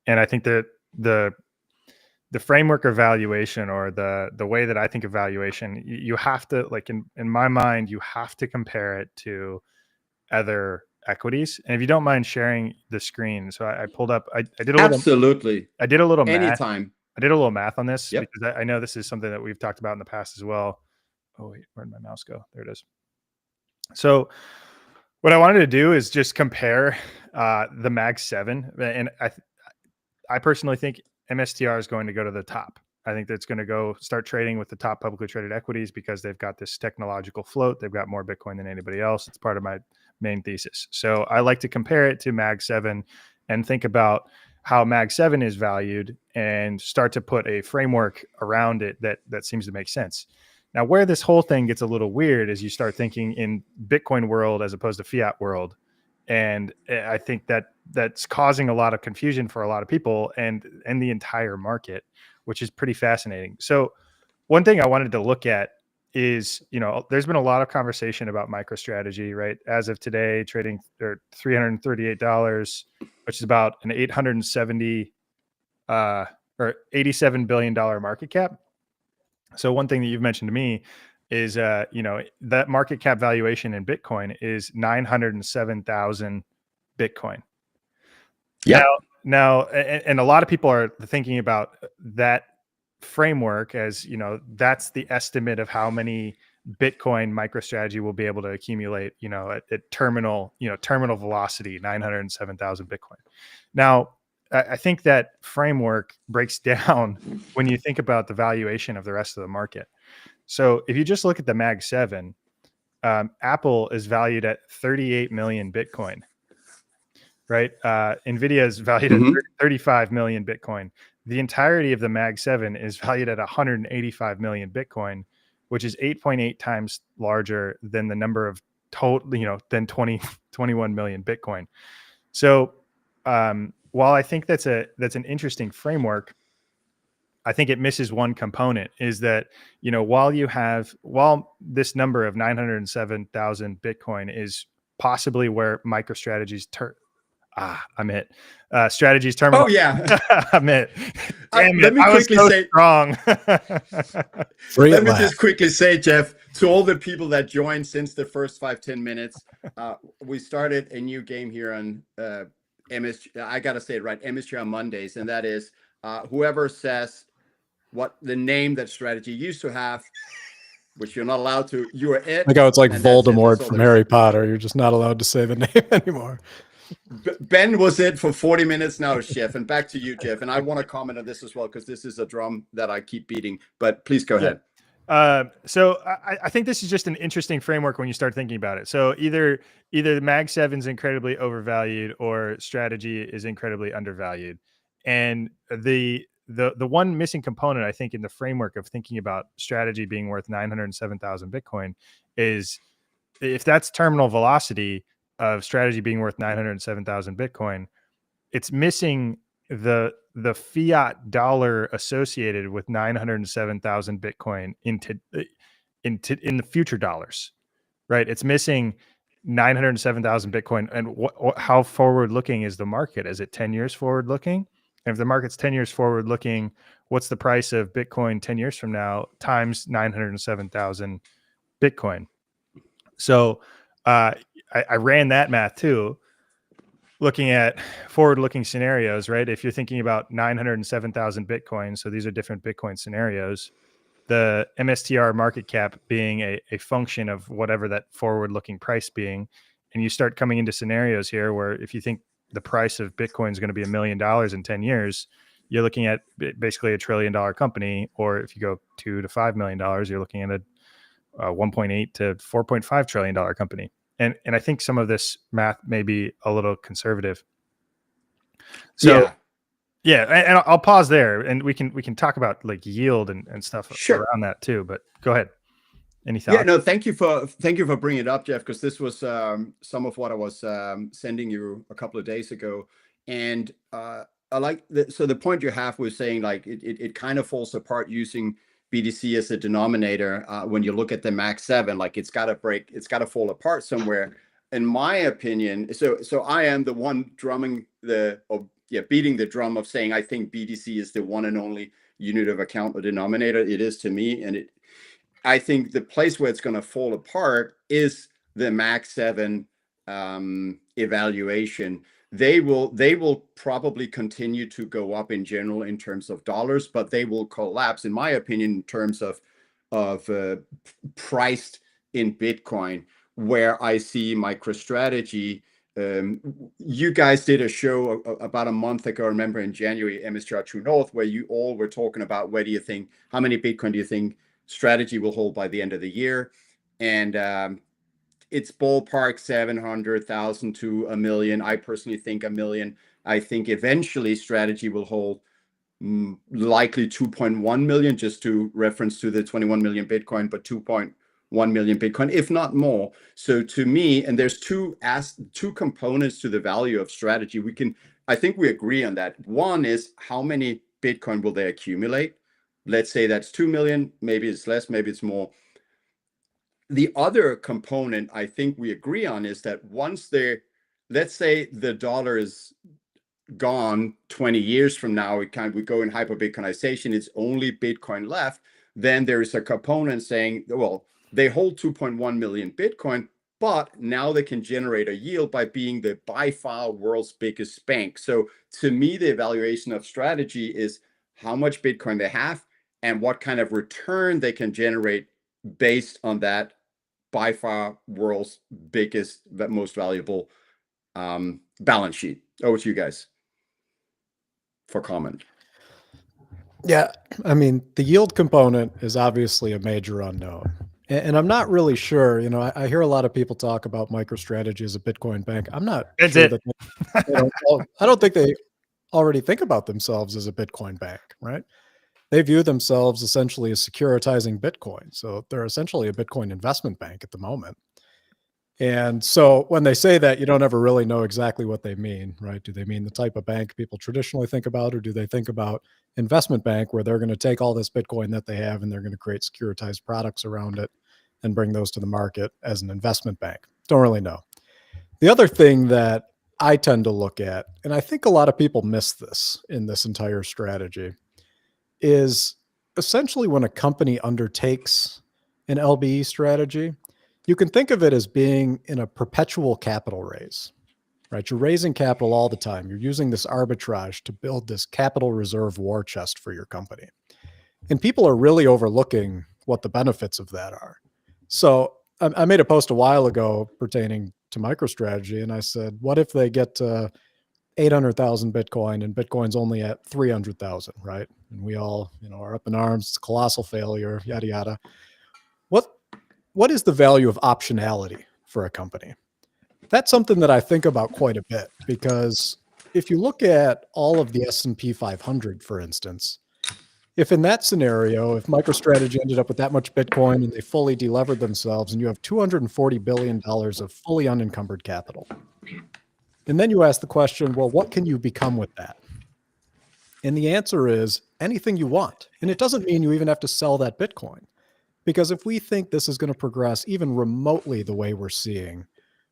And I think that the framework of valuation, or the way that I think of valuation, you have to, like, in my mind, you have to compare it to other equities. And if you don't mind sharing the screen, so I pulled up, I did a little,
absolutely,
I did a little math.
Anytime.
I did a little math on this,
Yep.
because I know this is something that we've talked about in the past as well. Oh wait, where'd my mouse go? There it is. So what I wanted to do is just compare the Mag 7, and I personally think MSTR is going to go to the top. I think that's going to go start trading with the top publicly traded equities, because they've got this technological float. They've got more Bitcoin than anybody else. It's part of my main thesis. So I like to compare it to Mag 7 and think about how Mag 7 is valued, and start to put a framework around it that seems to make sense. Now, where this whole thing gets a little weird is you start thinking in Bitcoin world as opposed to fiat world. And I think that's causing a lot of confusion for a lot of people, and the entire market, which is pretty fascinating. So one thing I wanted to look at is, there's been a lot of conversation about MicroStrategy, right? As of today, trading $338, which is about an 870 or $87 billion market cap. So one thing that you've mentioned to me is, that market cap valuation in Bitcoin is 907,000 Bitcoin.
Yeah.
Now, and a lot of people are thinking about that framework as, that's the estimate of how many Bitcoin MicroStrategy will be able to accumulate, at terminal velocity, 907,000 Bitcoin. Now, I think that framework breaks down when you think about the valuation of the rest of the market. So if you just look at the Mag 7, Apple is valued at 38 million Bitcoin, right? NVIDIA is valued at 35 million Bitcoin. The entirety of the Mag 7 is valued at 185 million Bitcoin, which is 8.8 times larger than the number of than 21 million Bitcoin. So while I think that's an interesting framework, I think it misses one component, is that, while this number of 907,000 Bitcoin is possibly where MicroStrategy's Strategy's terminal.
Oh yeah.
I'm it. Damn
Let
it.
me
I was
quickly
so
say
strong.
Let me just quickly say, Jeff, to all the people that joined since the first 5-10 minutes, we started a new game here on I gotta say it right, MSTR on Mondays, and that is whoever says what the name that strategy used to have, which you're not allowed to. You are it.
Like how it's like
and that's it. That's
Voldemort
all
from
there is.
Harry Potter. You're just not allowed to say the name anymore.
Ben was it for 40 minutes now, Jeff. And back to you, Jeff. And I want to comment on this as well, because this is a drum that I keep beating. But please go ahead.
So I think this is just an interesting framework when you start thinking about it. So either the Mag 7 is incredibly overvalued or strategy is incredibly undervalued. And the one missing component, I think, in the framework of thinking about strategy being worth 907,000 Bitcoin is, if that's terminal velocity of strategy being worth 907,000 Bitcoin, it's missing the fiat dollar associated with 907,000 Bitcoin in the future dollars, right? It's missing 907,000 Bitcoin. And how forward looking is the market? Is it 10 years forward looking? And if the market's 10 years forward looking, what's the price of Bitcoin 10 years from now times 907,000 Bitcoin? So I ran that math too, looking at forward-looking scenarios, right? If you're thinking about 907,000 Bitcoin, so these are different Bitcoin scenarios, the MSTR market cap being a function of whatever that forward-looking price being, and you start coming into scenarios here where if you think the price of Bitcoin is going to be $1 million in 10 years, you're looking at basically $1 trillion company, or if you go $2 to $5 million, you're looking at a 1.8 to 4.5 trillion dollar company. And I think some of this math may be a little conservative. So yeah, and I'll pause there, and we can talk about like yield and stuff around that too. But go ahead. Any thoughts?
Yeah, no, thank you for bringing it up, Jeff, because this was some of what I was sending you a couple of days ago. And I like so the point you have was saying like it kind of falls apart using BTC as a denominator. When you look at the Mag 7, like it's got to fall apart somewhere. In my opinion, so I am the one drumming beating the drum of saying I think BTC is the one and only unit of account or denominator. It is to me, and I think the place where it's going to fall apart is the Mag 7 evaluation. They will probably continue to go up in general in terms of dollars, but they will collapse, in my opinion, in terms of priced in Bitcoin, where I see MicroStrategy. You guys did a show about a month ago, I remember in January, MSTR True North, where you all were talking about how many Bitcoin do you think strategy will hold by the end of the year? And it's ballpark 700,000 to a million. I personally think 1 million. I think eventually strategy will hold likely 2.1 million, just to reference to the 21 million Bitcoin, but 2.1 million Bitcoin, if not more. So to me, and there's two components to the value of strategy. I think we agree on that. One is how many Bitcoin will they accumulate? Let's say that's 2 million, maybe it's less, maybe it's more. The other component I think we agree on is that once let's say the dollar is gone 20 years from now, we go in hyper Bitcoinization, it's only Bitcoin left, then there is a component saying, well, they hold 2.1 million Bitcoin, but now they can generate a yield by being the by far world's biggest bank. So to me, the evaluation of strategy is how much Bitcoin they have and what kind of return they can generate based on that by far world's biggest, most valuable balance sheet. Over to you guys for comment.
Yeah, I mean, the yield component is obviously a major unknown. And I'm not really sure, I hear a lot of people talk about MicroStrategy as a Bitcoin bank. I'm not sure that I don't think they already think about themselves as a Bitcoin bank, right? They view themselves essentially as securitizing Bitcoin. So they're essentially a Bitcoin investment bank at the moment. And so when they say that, you don't ever really know exactly what they mean, right? Do they mean the type of bank people traditionally think about, or do they think about investment bank where they're going to take all this Bitcoin that they have and they're going to create securitized products around it and bring those to the market as an investment bank? Don't really know. The other thing that I tend to look at, and I think a lot of people miss this in this entire strategy, is essentially when a company undertakes an LBE strategy, you can think of it as being in a perpetual capital raise, right? You're raising capital all the time. You're using this arbitrage to build this capital reserve war chest for your company. And people are really overlooking what the benefits of that are. So I made a post a while ago pertaining to MicroStrategy, and I said, what if they get 800,000 Bitcoin and Bitcoin's only at 300,000, right? And we all, are up in arms. It's a colossal failure, yada, yada. What is the value of optionality for a company? That's something that I think about quite a bit, because if you look at all of the S&P 500, for instance, if in that scenario, if MicroStrategy ended up with that much Bitcoin and they fully delevered themselves and you have $240 billion of fully unencumbered capital, and then you ask the question, well, what can you become with that? And the answer is anything you want. And it doesn't mean you even have to sell that Bitcoin, because if we think this is going to progress even remotely the way we're seeing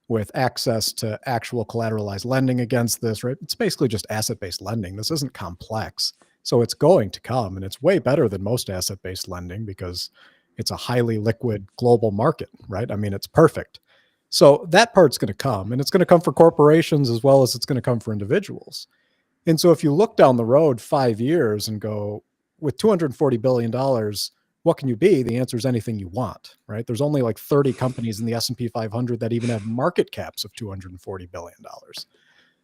with access to actual collateralized lending against this, right? It's basically just asset-based lending. This isn't complex. So it's going to come, and it's way better than most asset-based lending because it's a highly liquid global market, right? I mean, it's perfect. So that part's going to come, and it's going to come for corporations as well as it's going to come for individuals. And so if you look down the road 5 years and go, with $240 billion, what can you be? The answer is anything you want, right? There's only like 30 companies in the S&P 500 that even have market caps of $240 billion.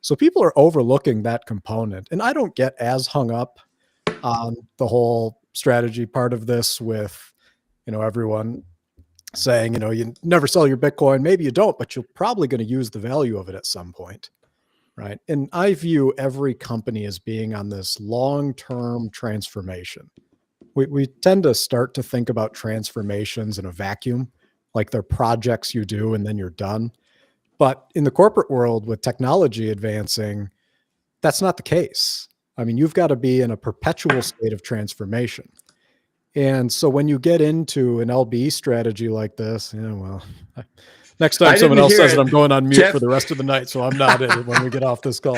So people are overlooking that component. And I don't get as hung up on the whole strategy part of this with, everyone saying, you never sell your Bitcoin. Maybe you don't, but you're probably going to use the value of it at some point, right? And I view every company as being on this long-term transformation. We tend to start to think about transformations in a vacuum, like they're projects you do and then you're done. But in the corporate world with technology advancing, that's not the case. I mean, you've got to be in a perpetual state of transformation. And so when you get into an LBE strategy like this, next time someone else says that, I'm going on mute, Jeff, for the rest of the night, so I'm not in it when we get off this call.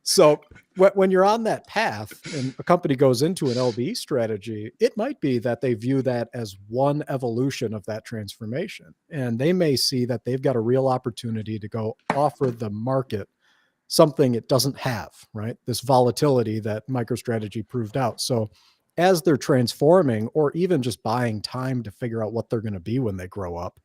So when you're on that path and a company goes into an LBE strategy, it might be that they view that as one evolution of that transformation. And they may see that they've got a real opportunity to go offer the market something it doesn't have, right? This volatility that MicroStrategy proved out. So as they're transforming or even just buying time to figure out what they're going to be when they grow up,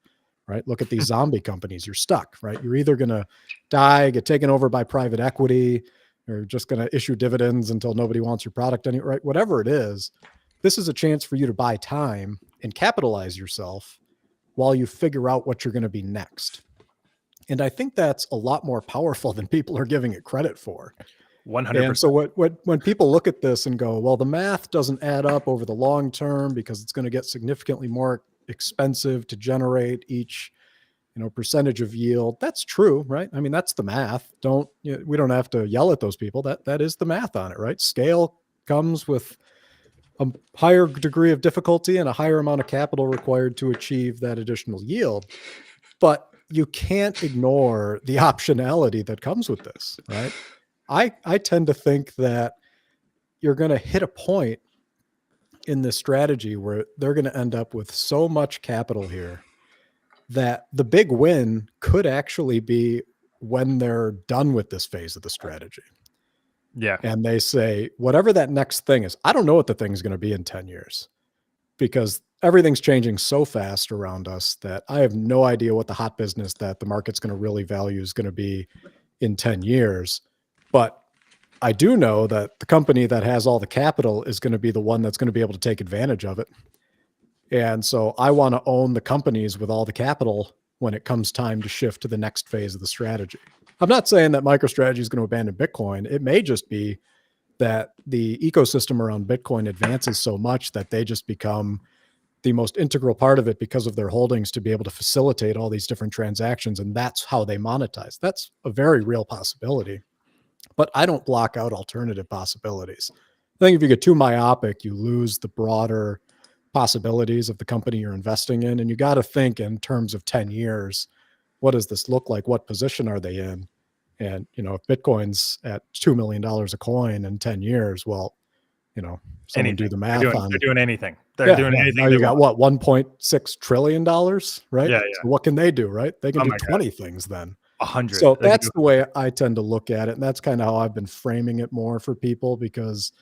right? Look at these zombie companies. You're stuck, right? You're either going to die, get taken over by private equity, or just going to issue dividends until nobody wants your product anymore, right? Whatever it is, this is a chance for you to buy time and capitalize yourself while you figure out what you're going to be next. And I think that's a lot more powerful than people are giving it credit for.
100%.
And so when people look at this and go, well, the math doesn't add up over the long term because it's going to get significantly more expensive to generate each percentage of yield. That's true, right? I mean, that's the math. We don't have to yell at those people. That is the math on it, right? Scale comes with a higher degree of difficulty and a higher amount of capital required to achieve that additional yield. But you can't ignore the optionality that comes with this, right? I tend to think that you're going to hit a point in this strategy where they're going to end up with so much capital here that the big win could actually be when they're done with this phase of the strategy.
Yeah.
And they say, whatever that next thing is, I don't know what the thing's going to be in 10 years because everything's changing so fast around us that I have no idea what the hot business that the market's going to really value is going to be in 10 years. But I do know that the company that has all the capital is going to be the one that's going to be able to take advantage of it. And so I want to own the companies with all the capital when it comes time to shift to the next phase of the strategy. I'm not saying that MicroStrategy is going to abandon Bitcoin. It may just be that the ecosystem around Bitcoin advances so much that they just become the most integral part of it because of their holdings to be able to facilitate all these different transactions. And that's how they monetize. That's a very real possibility. But I don't block out alternative possibilities. I think if you get too myopic, you lose the broader possibilities of the company you're investing in. And you got to think in terms of 10 years, what does this look like? What position are they in? And, if Bitcoin's at $2 million a coin in 10 years, well, someone do the math
they're doing anything. They're doing anything.
Now you got what, $1.6 trillion, right?
Yeah.
So what can they do, right? They can do 20 things then.
100.
So that's the way I tend to look at it. And that's kind of how I've been framing it more for people, because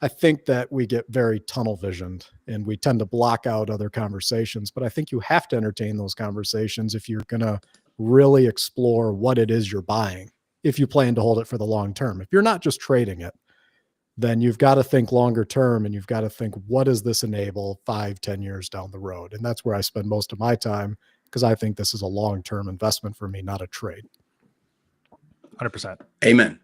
I think that we get very tunnel visioned and we tend to block out other conversations, but I think you have to entertain those conversations if you're going to really explore what it is you're buying, if you plan to hold it for the long term. If you're not just trading it, then you've got to think longer term, and you've got to think, what does this enable 5-10 years down the road? And that's where I spend most of my time, because I think this is a long-term investment for me, not a trade.
100%.
Amen.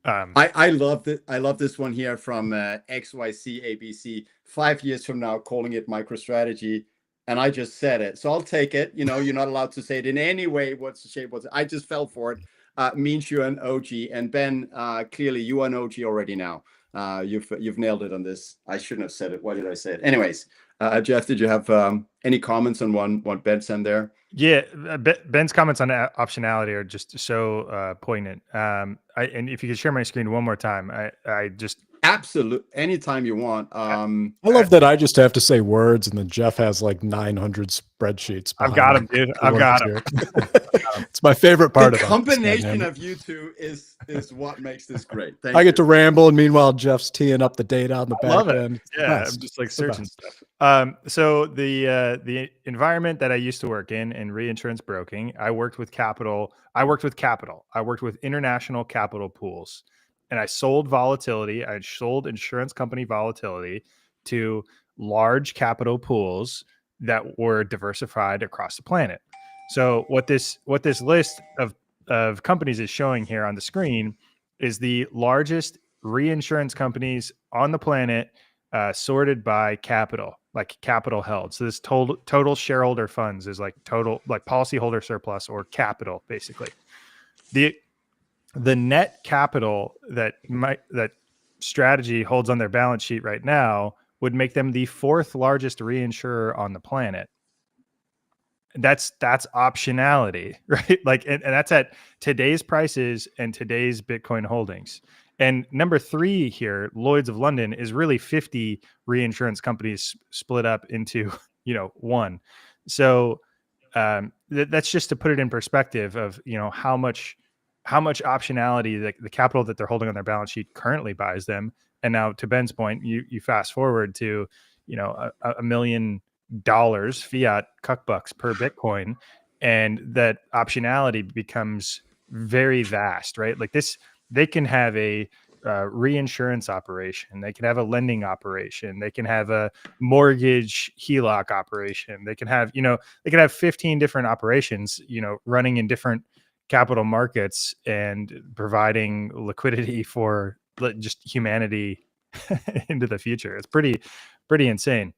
I love it. I love this one here from XYCABC. 5 years from now, calling it MicroStrategy, and I just said it, so I'll take it. You know, you're not allowed to say it in any way. What's the shape? What's it? I just fell for it. Means you're an OG, and Ben, clearly you are an OG already now. You've nailed it on this. I shouldn't have said it. Why did I say it? Anyways, Jeff, did you have any comments on what Ben said there?
Yeah, Ben's comments on optionality are just so poignant. And if you could share my screen one more time, I just
absolutely anytime you want.
I love that I just have to say words, and then Jeff has like 900 spreadsheets.
I've got him, dude. I've got him.
It's my favorite part.
The combination of you two is what makes this great.
I get to ramble, and meanwhile Jeff's teeing up the data on the back end.
Yeah, nice. I'm just like searching stuff. So the environment that I used to work in reinsurance broking, I worked with capital. I worked with international capital pools. And I sold volatility. I sold insurance company volatility to large capital pools that were diversified across the planet. So what this list of companies is showing here on the screen is the largest reinsurance companies on the planet, sorted by capital, like capital held. So this total shareholder funds is like total, like policyholder surplus or capital, basically. The net capital that Strategy holds on their balance sheet right now would make them the 4th largest reinsurer on the planet. That's optionality, right? Like, and that's at today's prices and today's Bitcoin holdings. And number 3 here, Lloyd's of London, is really 50 reinsurance companies split up into, one. So that's just to put it in perspective of, how much optionality the capital that they're holding on their balance sheet currently buys them. And now, to Ben's point, you fast forward to, $1 million fiat cuckbucks per Bitcoin, and that optionality becomes very vast, right? Like this, they can have a reinsurance operation, they can have a lending operation, they can have a mortgage HELOC operation, they can have 15 different operations, running in different capital markets and providing liquidity for just humanity into the future. It's pretty insane.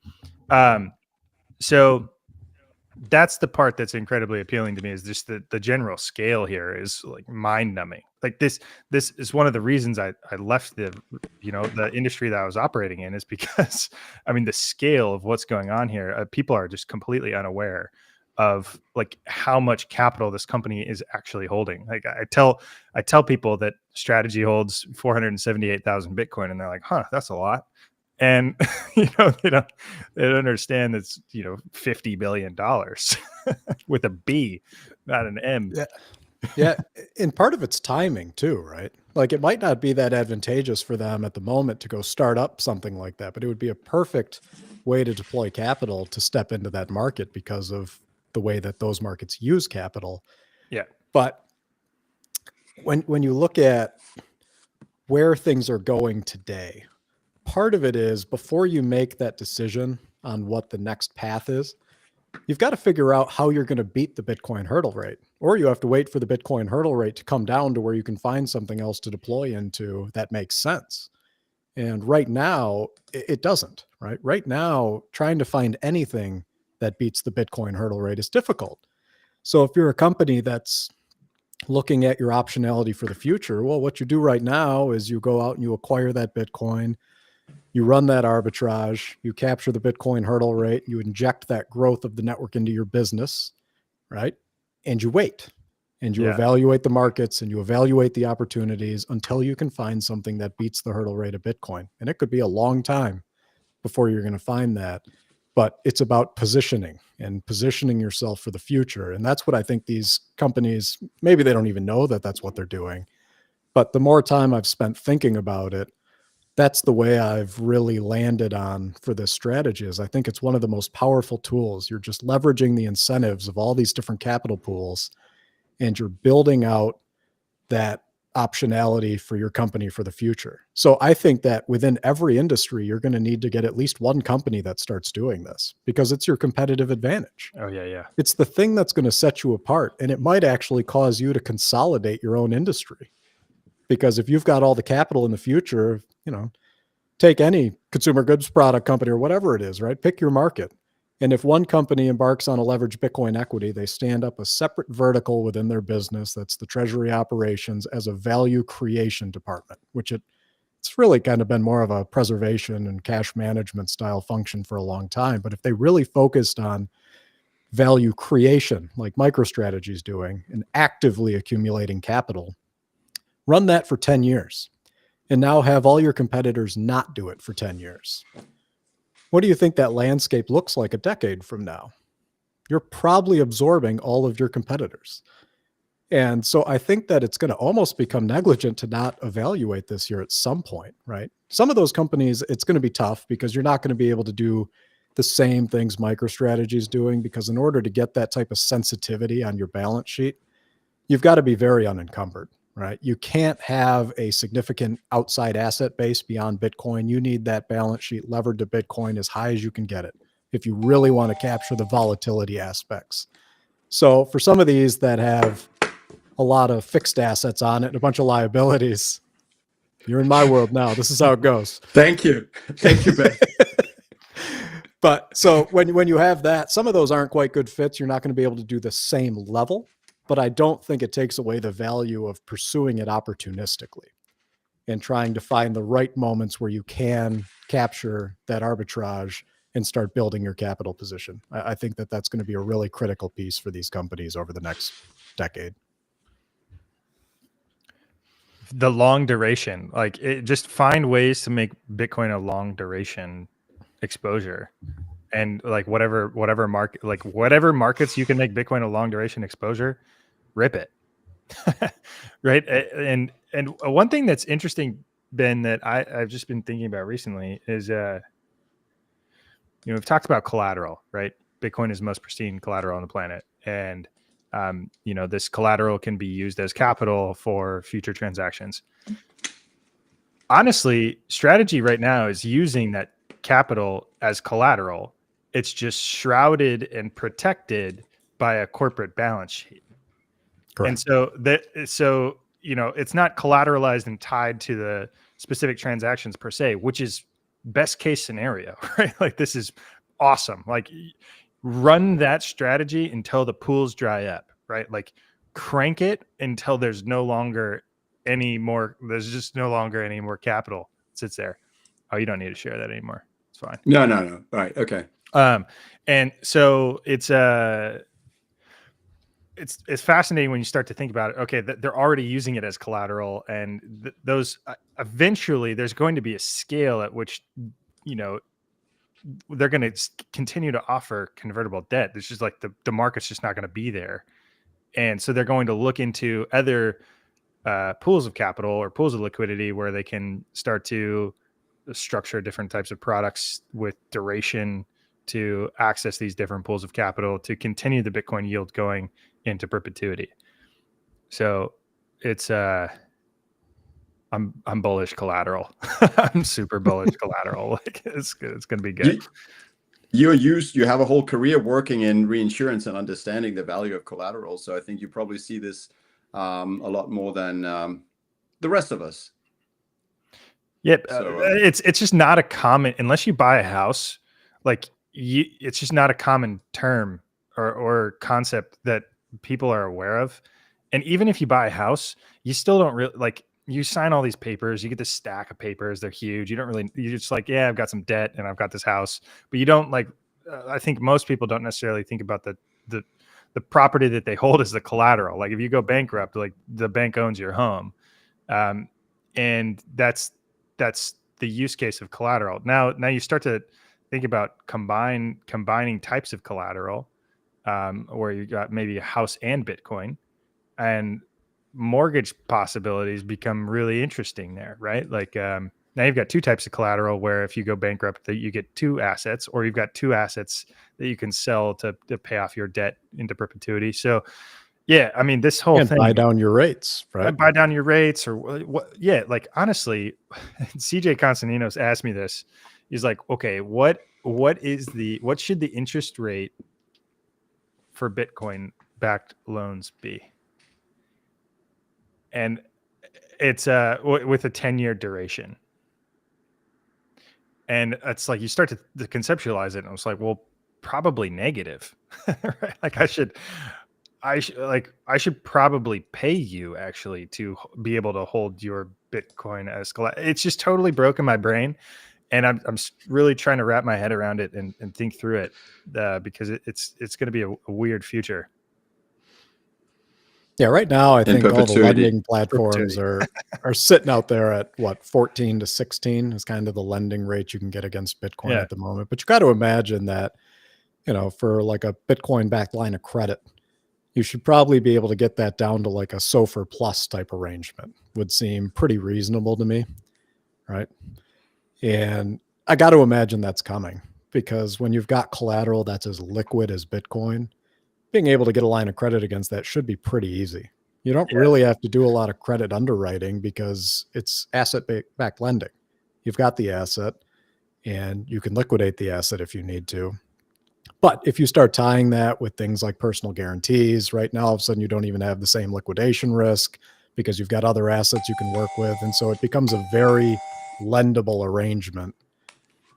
So that's the part that's incredibly appealing to me, is just the general scale here is like mind numbing. Like this is one of the reasons I left the industry that I was operating in, is because the scale of what's going on here, people are just completely unaware of like how much capital this company is actually holding. Like I tell people that Strategy holds 478,000 Bitcoin, and they're like, huh, that's a lot. And they don't understand it's $50 billion with a B, not an M.
Yeah. And part of it's timing too, right? Like it might not be that advantageous for them at the moment to go start up something like that, but it would be a perfect way to deploy capital to step into that market because of the way that those markets use capital.
Yeah.
But when you look at where things are going today, part of it is, before you make that decision on what the next path is, you've got to figure out how you're going to beat the Bitcoin hurdle rate, or you have to wait for the Bitcoin hurdle rate to come down to where you can find something else to deploy into that makes sense. And right now it doesn't, right? Right now, trying to find anything that beats the Bitcoin hurdle rate is difficult. So if you're a company that's looking at your optionality for the future, well, what you do right now is you go out and you acquire that Bitcoin, you run that arbitrage, you capture the Bitcoin hurdle rate, you inject that growth of the network into your business, right? And you wait and you evaluate the markets and you evaluate the opportunities until you can find something that beats the hurdle rate of Bitcoin. And it could be a long time before you're going to find that. But it's about positioning and positioning yourself for the future. And that's what I think these companies, maybe they don't even know that that's what they're doing. But the more time I've spent thinking about it, that's the way I've really landed on for this strategy. Is I think it's one of the most powerful tools. You're just leveraging the incentives of all these different capital pools, and you're building out that optionality for your company for the future. So I think that within every industry, you're going to need to get at least one company that starts doing this, because it's your competitive advantage.
Oh yeah, yeah.
It's the thing that's going to set you apart, and it might actually cause you to consolidate your own industry. Because if you've got all the capital in the future, take any consumer goods product company or whatever it is, right? Pick your market. And if one company embarks on a leveraged Bitcoin equity, they stand up a separate vertical within their business. That's the treasury operations as a value creation department, which it's really kind of been more of a preservation and cash management style function for a long time. But if they really focused on value creation, like MicroStrategy is doing, and actively accumulating capital, run that for 10 years. And now have all your competitors not do it for 10 years. What do you think that landscape looks like a decade from now? You're probably absorbing all of your competitors. And so I think that it's going to almost become negligent to not evaluate this here at some point, right? Some of those companies, it's going to be tough because you're not going to be able to do the same things MicroStrategy is doing, because in order to get that type of sensitivity on your balance sheet, you've got to be very unencumbered. Right? You can't have a significant outside asset base beyond Bitcoin. You need that balance sheet levered to Bitcoin as high as you can get it if you really want to capture the volatility aspects. So for some of these that have a lot of fixed assets on it and a bunch of liabilities, you're in my world now. This is how it goes.
Thank you. Thank you, Ben.
But so when you have that, some of those aren't quite good fits. You're not going to be able to do the same level. But I don't think it takes away the value of pursuing it opportunistically and trying to find the right moments where you can capture that arbitrage and start building your capital position. I think that that's going to be a really critical piece for these companies over the next decade.
The long duration, just find ways to make Bitcoin a long duration exposure. And whatever markets you can make Bitcoin a long duration exposure, rip it. Right. And one thing that's interesting, Ben, that I've just been thinking about recently is, we've talked about collateral, right? Bitcoin is the most pristine collateral on the planet. And, this collateral can be used as capital for future transactions. Honestly, strategy right now is using that capital as collateral. It's just shrouded and protected by a corporate balance sheet. Correct. And so it's not collateralized and tied to the specific transactions per se, which is best case scenario, right? Like, this is awesome. Like, run that strategy until the pools dry up, right? Like, crank it until there's just no longer any more capital sits there. Oh, you don't need to share that anymore. It's fine.
No. All right. Okay.
And so it's fascinating when you start to think about it. Okay, they're already using it as collateral, and those eventually there's going to be a scale at which they're going to continue to offer convertible debt. It's just like the market's just not going to be there, and so they're going to look into other pools of capital or pools of liquidity where they can start to structure different types of products with duration to access these different pools of capital to continue the Bitcoin yield going into perpetuity. So it's I'm bullish collateral. I'm super bullish collateral. Like, it's going to be good.
You have a whole career working in reinsurance and understanding the value of collateral. So I think you probably see this a lot more than the rest of us.
Yep. It's just not a common, unless you buy a house, it's just not a common term or concept that people are aware of. And even if you buy a house, you still don't really you sign all these papers, you get this stack of papers. They're huge. You're just like, yeah, I've got some debt and I've got this house, but you don't I think most people don't necessarily think about the property that they hold as the collateral. Like, if you go bankrupt, the bank owns your home. And that's the use case of collateral. Now you start to think about combining types of collateral, where you got maybe a house and Bitcoin, and mortgage possibilities become really interesting there, right? Now you've got two types of collateral where if you go bankrupt, that you get two assets, or you've got two assets that you can sell to pay off your debt into perpetuity. So yeah, I mean, this whole thing,
buy down your rates, right?
buy down your rates or what? Yeah. Like honestly, CJ Constantinos asked me this. He's like, okay, what should the interest rate for Bitcoin backed loans be? And it's with a 10-year duration. And it's like you start to conceptualize it, and it's like, well, probably negative. Right? Like I should probably pay you actually to be able to hold your Bitcoin as collateral. It's just totally broken my brain, and I'm really trying to wrap my head around it and think through it because it's going to be a weird future.
Yeah, right now I think all the lending platforms are sitting out there at what 14 to 16 is kind of the lending rate you can get against Bitcoin at the moment. But you got to imagine that, for like a Bitcoin backed line of credit, you should probably be able to get that down to like a SOFR plus type arrangement. Would seem pretty reasonable to me, right? And I got to imagine that's coming because when you've got collateral that's as liquid as Bitcoin, being able to get a line of credit against that should be pretty easy. You don't really have to do a lot of credit underwriting because it's asset-backed lending. You've got the asset and you can liquidate the asset if you need to. But if you start tying that with things like personal guarantees, right now, all of a sudden you don't even have the same liquidation risk because you've got other assets you can work with. And so it becomes a very lendable arrangement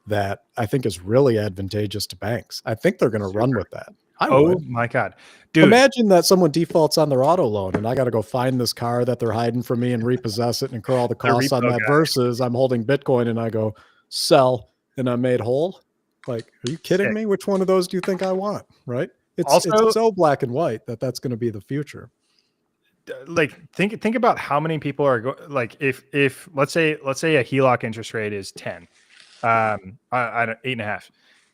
that I think is really advantageous to banks. I think they're going to run with that.
My God. Dude.
Imagine that someone defaults on their auto loan and I got to go find this car that they're hiding from me and repossess it and incur all the costs on that versus I'm holding Bitcoin and I go sell and I'm made whole. Like, are you kidding me? Which one of those do you think I want? Right. It's so black and white that's going to be the future.
Like think about how many people are like, if let's say a HELOC interest rate is 10, I 8.5.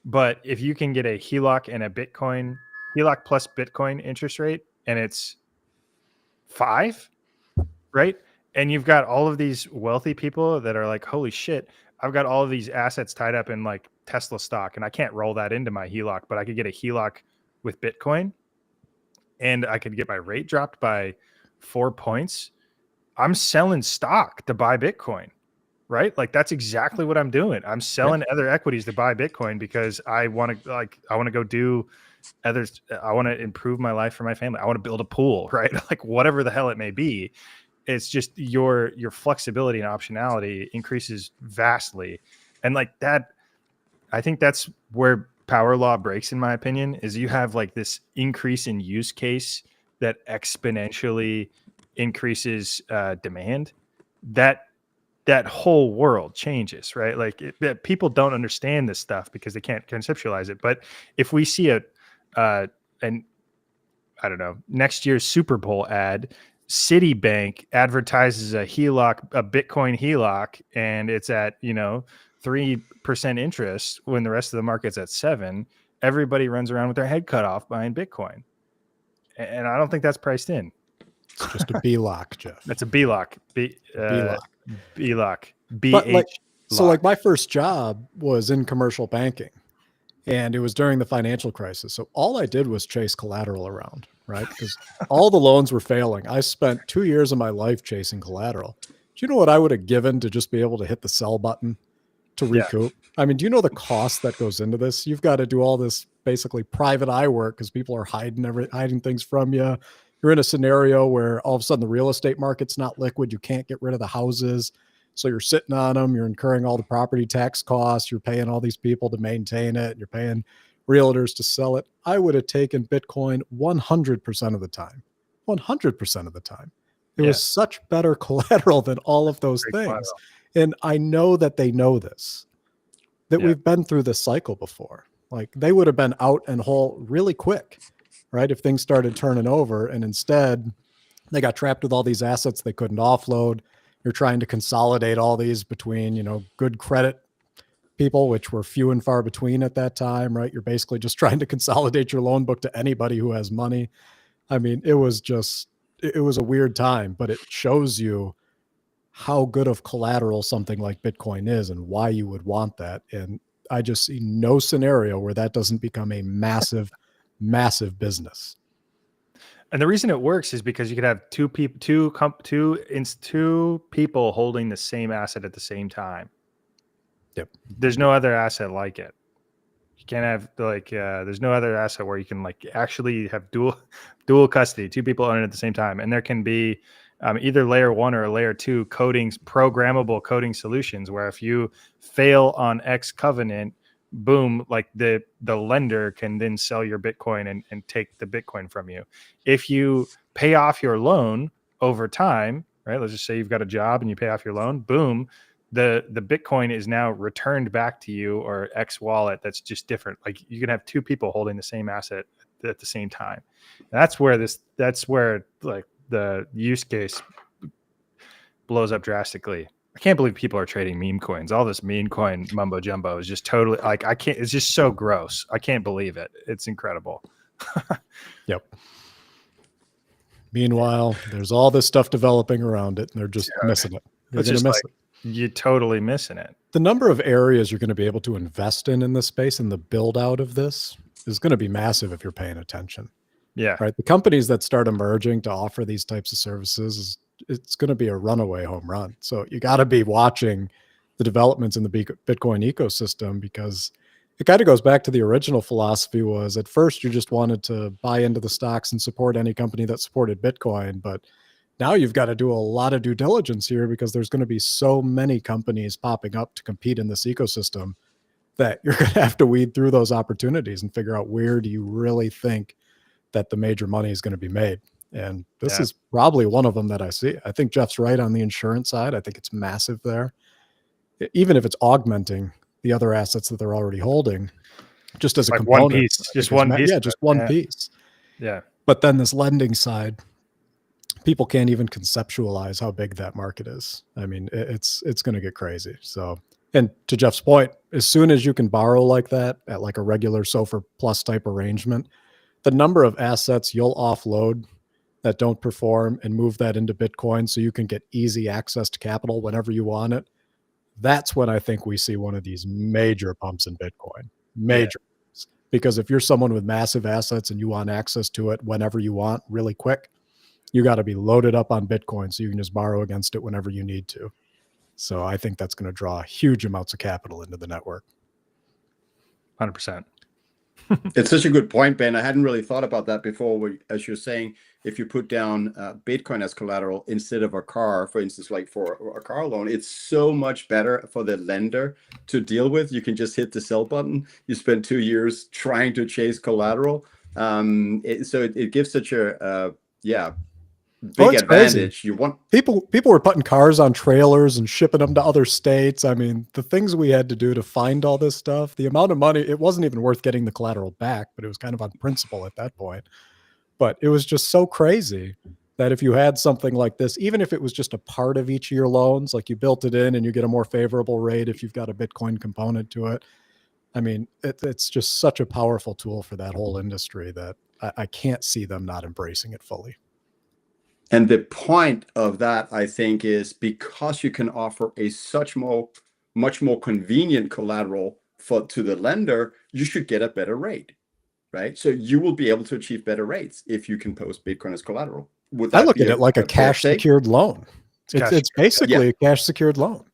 But if you can get a HELOC and a HELOC plus Bitcoin interest rate, and it's 5, right? And you've got all of these wealthy people that are like, holy shit, I've got all of these assets tied up in like Tesla stock, and I can't roll that into my HELOC, but I could get a HELOC with Bitcoin, and I could get my rate dropped by 4 points. I'm selling stock to buy Bitcoin. Right? Like that's exactly what I'm doing. I'm selling other equities to buy Bitcoin because I want to go do others. I want to improve my life for my family. I want to build a pool, right? Like whatever the hell it may be. It's just your flexibility and optionality increases vastly. And like that, I think that's where power law breaks, in my opinion, is you have like this increase in use case that exponentially increases demand. That whole world changes, right? Like people don't understand this stuff because they can't conceptualize it. But if we see an I don't know, next year's Super Bowl ad, Citibank advertises a Bitcoin HELOC, and it's at 3% interest when the rest of the market's at 7%. Everybody runs around with their head cut off buying Bitcoin, and I don't think that's priced in.
It's just a B-lock, Jeff.
That's a B-lock. B-lock.
But so like my first job was in commercial banking, and it was during the financial crisis. So all I did was chase collateral around, right? Because all the loans were failing. I spent 2 years of my life chasing collateral. Do you know what I would have given to just be able to hit the sell button to recoup? Yeah. I mean, do you know the cost that goes into this? You've got to do all this basically private eye work because people are hiding things from you. You're in a scenario where all of a sudden the real estate market's not liquid. You can't get rid of the houses. So you're sitting on them. You're incurring all the property tax costs. You're paying all these people to maintain it. You're paying realtors to sell it. I would have taken Bitcoin 100% of the time. 100% of the time. It was such better collateral than all of those things. Collateral. And I know that they know this, that we've been through this cycle before. Like they would have been out and whole really quick, right? If things started turning over, and instead they got trapped with all these assets they couldn't offload. You're trying to consolidate all these between, good credit people, which were few and far between at that time, right? You're basically just trying to consolidate your loan book to anybody who has money. I mean, it was a weird time, but it shows you how good of collateral something like Bitcoin is and why you would want that. And I just see no scenario where that doesn't become a massive, massive business.
And the reason it works is because you could have two people holding the same asset at the same time.
Yep.
There's no other asset like it. You can't have there's no other asset where you can actually have dual custody, two people own it at the same time. And there can be either layer 1 or layer 2 programmable coding solutions where if you fail on X covenant, boom, the lender can then sell your Bitcoin and take the Bitcoin from you. If you pay off your loan over time, right? Let's just say you've got a job and you pay off your loan, boom, the Bitcoin is now returned back to you or X wallet. That's just different. You can have two people holding the same asset at the same time. And that's where the use case blows up drastically. I can't believe people are trading meme coins. All this meme coin mumbo jumbo is just totally I can't. It's just so gross. I can't believe it. It's incredible.
Yep. Meanwhile, there's all this stuff developing around it, and they're just missing it.
You're totally missing it.
The number of areas you're going to be able to invest in this space and the build out of this is going to be massive if you're paying attention.
Yeah.
Right. The companies that start emerging to offer these types of services, it's going to be a runaway home run. So you got to be watching the developments in the Bitcoin ecosystem, because it kind of goes back to the original philosophy was at first you just wanted to buy into the stocks and support any company that supported Bitcoin. But now you've got to do a lot of due diligence here, because there's going to be so many companies popping up to compete in this ecosystem that you're going to have to weed through those opportunities and figure out where do you really think that the major money is going to be made. And this is probably one of them that I see. I think Jeff's right on the insurance side. I think it's massive there. Even if it's augmenting the other assets that they're already holding, just as a component.
One piece, just one piece.
Yeah, just one piece.
Yeah.
But then this lending side, people can't even conceptualize how big that market is. I mean, it's going to get crazy. So, and to Jeff's point, as soon as you can borrow like that at like a regular SOFR plus type arrangement, the number of assets you'll offload that don't perform and move that into Bitcoin so you can get easy access to capital whenever you want it. That's when I think we see one of these major pumps in Bitcoin. Major. Yeah. Because if you're someone with massive assets and you want access to it whenever you want really quick, you got to be loaded up on Bitcoin so you can just borrow against it whenever you need to. So I think that's going to draw huge amounts of capital into the network.
100%.
It's such a good point, Ben. I hadn't really thought about that before. As you're saying, if you put down Bitcoin as collateral instead of a car, for instance, like for a car loan, it's so much better for the lender to deal with. You can just hit the sell button. You spend 2 years trying to chase collateral. So it gives such a big advantage. Crazy. You want
people were putting cars on trailers and shipping them to other states. I mean, the things we had to do to find all this stuff, the amount of money, it wasn't even worth getting the collateral back, but it was kind of on principle at that point. But it was just so crazy that if you had something like this, even if it was just a part of each of your loans, like you built it in and you get a more favorable rate if you've got a Bitcoin component to it. I mean, it's just such a powerful tool for that whole industry that I can't see them not embracing it fully.
And the point of that, I think, is because you can offer a much more convenient collateral to the lender, you should get a better rate, right? So you will be able to achieve better rates if you can post Bitcoin as collateral.
I look at it like a cash secured loan. It's basically a cash secured loan,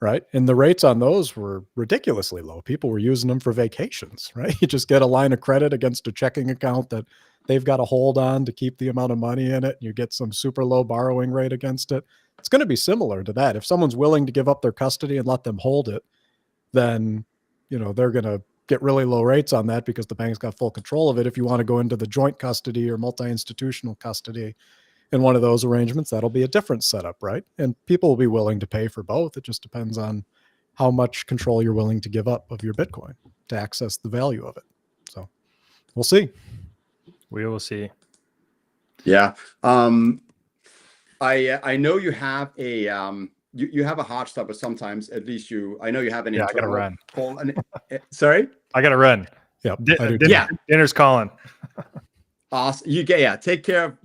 right? And the rates on those were ridiculously low. People were using them for vacations, right? You just get a line of credit against a checking account that they've got to hold on to keep the amount of money in it. You get some super low borrowing rate against it. It's going to be similar to that. If someone's willing to give up their custody and let them hold it, then, they're going to get really low rates on that because the bank's got full control of it. If you want to go into the joint custody or multi-institutional custody in one of those arrangements, that'll be a different setup, right? And people will be willing to pay for both. It just depends on how much control you're willing to give up of your Bitcoin to access the value of it. So we'll see.
We will see.
Yeah. I know you have a you have a hard stop, but sometimes at least I know you have an
I gotta run.
Sorry?
I gotta run.
Yep.
Dinner's calling.
Awesome. Take care of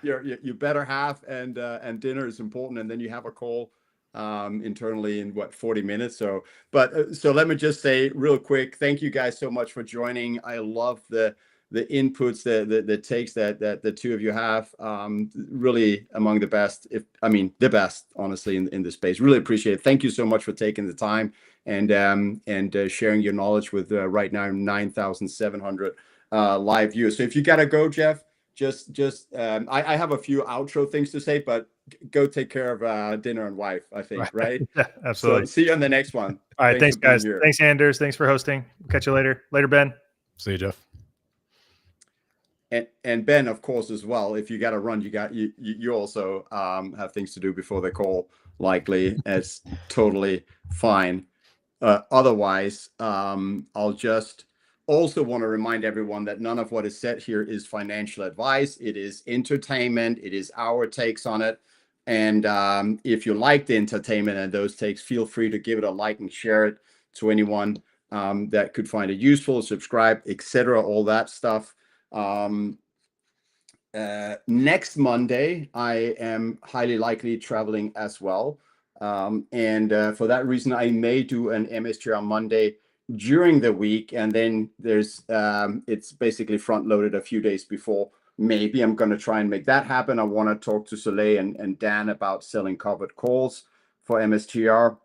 your better half, and dinner is important, and then you have a call internally in 40 minutes. So let me just say real quick, thank you guys so much for joining. I love the inputs, the takes that the two of you have. Really among the best, the best, honestly, in the space. Really appreciate it. Thank you so much for taking the time and sharing your knowledge with right now 9,700 live viewers. So if you gotta go, Jeff, I have a few outro things to say, but go take care of dinner and wife, I think, right?
Yeah, absolutely.
So see you on the next one.
All right, thanks guys.
Here.
Thanks, Anders. Thanks for hosting. Catch you later. Later, Ben.
See you, Jeff.
And Ben, of course, as well. If you got to run, you also have things to do before the call. Likely, it's totally fine. Otherwise, I'll just also want to remind everyone that none of what is said here is financial advice. It is entertainment. It is our takes on it. And if you like the entertainment and those takes, feel free to give it a like and share it to anyone that could find it useful, subscribe, etc. All that stuff. Next Monday, I am highly likely traveling as well. And for that reason, I may do an MSTR on Monday during the week. And then there's it's basically front loaded a few days before. Maybe I'm going to try and make that happen. I want to talk to Soleil and Dan about selling covered calls for MSTR.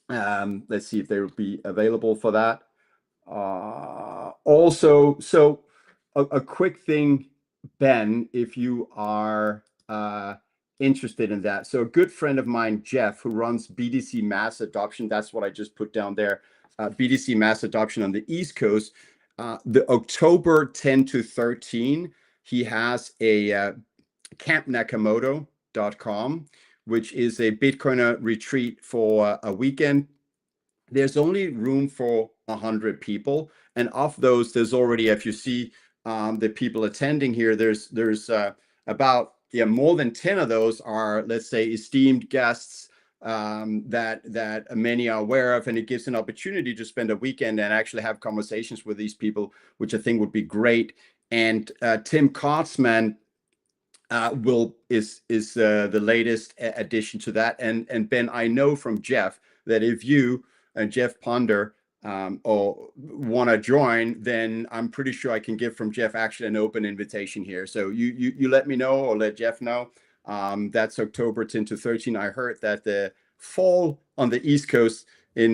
Let's see if they will be available for that. Also, so a quick thing, Ben, if you are interested in that. So a good friend of mine, Jeff, who runs BTC Mass Adoption, that's what I just put down there, BTC Mass Adoption on the East Coast, the October 10 to 13, he has a campnakamoto.com, which is a Bitcoiner retreat for a weekend. There's only room for 100 people. And of those, there's already, if you see the people attending here, there's about more than 10 of those are, let's say, esteemed guests that many are aware of, and it gives an opportunity to spend a weekend and actually have conversations with these people, which I think would be great. And Tim Kotzman is the latest addition to that. And Ben, I know from Jeff that if you and Jeff Ponder or want to join, then I'm pretty sure I can give from Jeff actually an open invitation here. So you let me know or let Jeff know. That's October 10 to 13. I heard that the fall on the East Coast in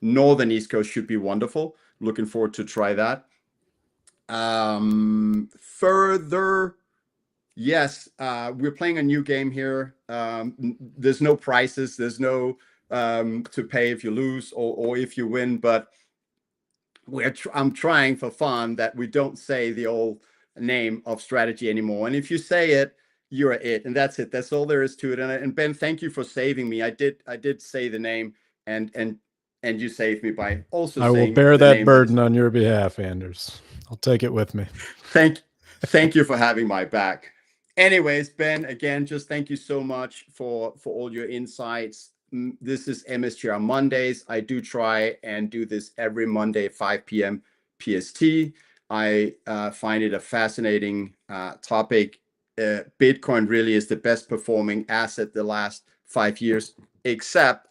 northern East Coast should be wonderful. Looking forward to try that. Further, yes, we're playing a new game here. There's no prizes. There's no to pay if you lose or if you win, but I'm trying for fun that we don't say the old name of strategy anymore. And if you say it, you're it, and that's it. That's all there is to it. And Ben, thank you for saving me. I did say the name, and you saved me by also.
I will bear that burden on your behalf, Anders. I'll take it with me.
Thank you for having my back. Anyways, Ben, again, just thank you so much for all your insights. This is MSTR Mondays. I do try and do this every Monday, 5 p.m. PST. I find it a fascinating topic. Bitcoin really is the best performing asset the last 5 years, except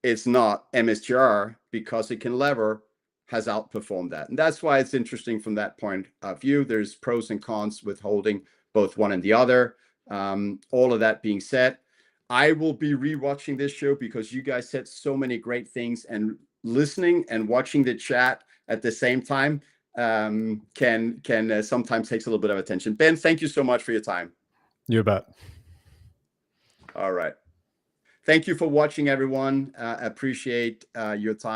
it's not MSTR because it can lever has outperformed that. And that's why it's interesting from that point of view. There's pros and cons with holding both one and the other. All of that being said, I will be rewatching this show because you guys said so many great things, and listening and watching the chat at the same time can sometimes takes a little bit of attention. Ben, thank you so much for your time.
You bet.
All right. Thank you for watching, everyone. Appreciate your time.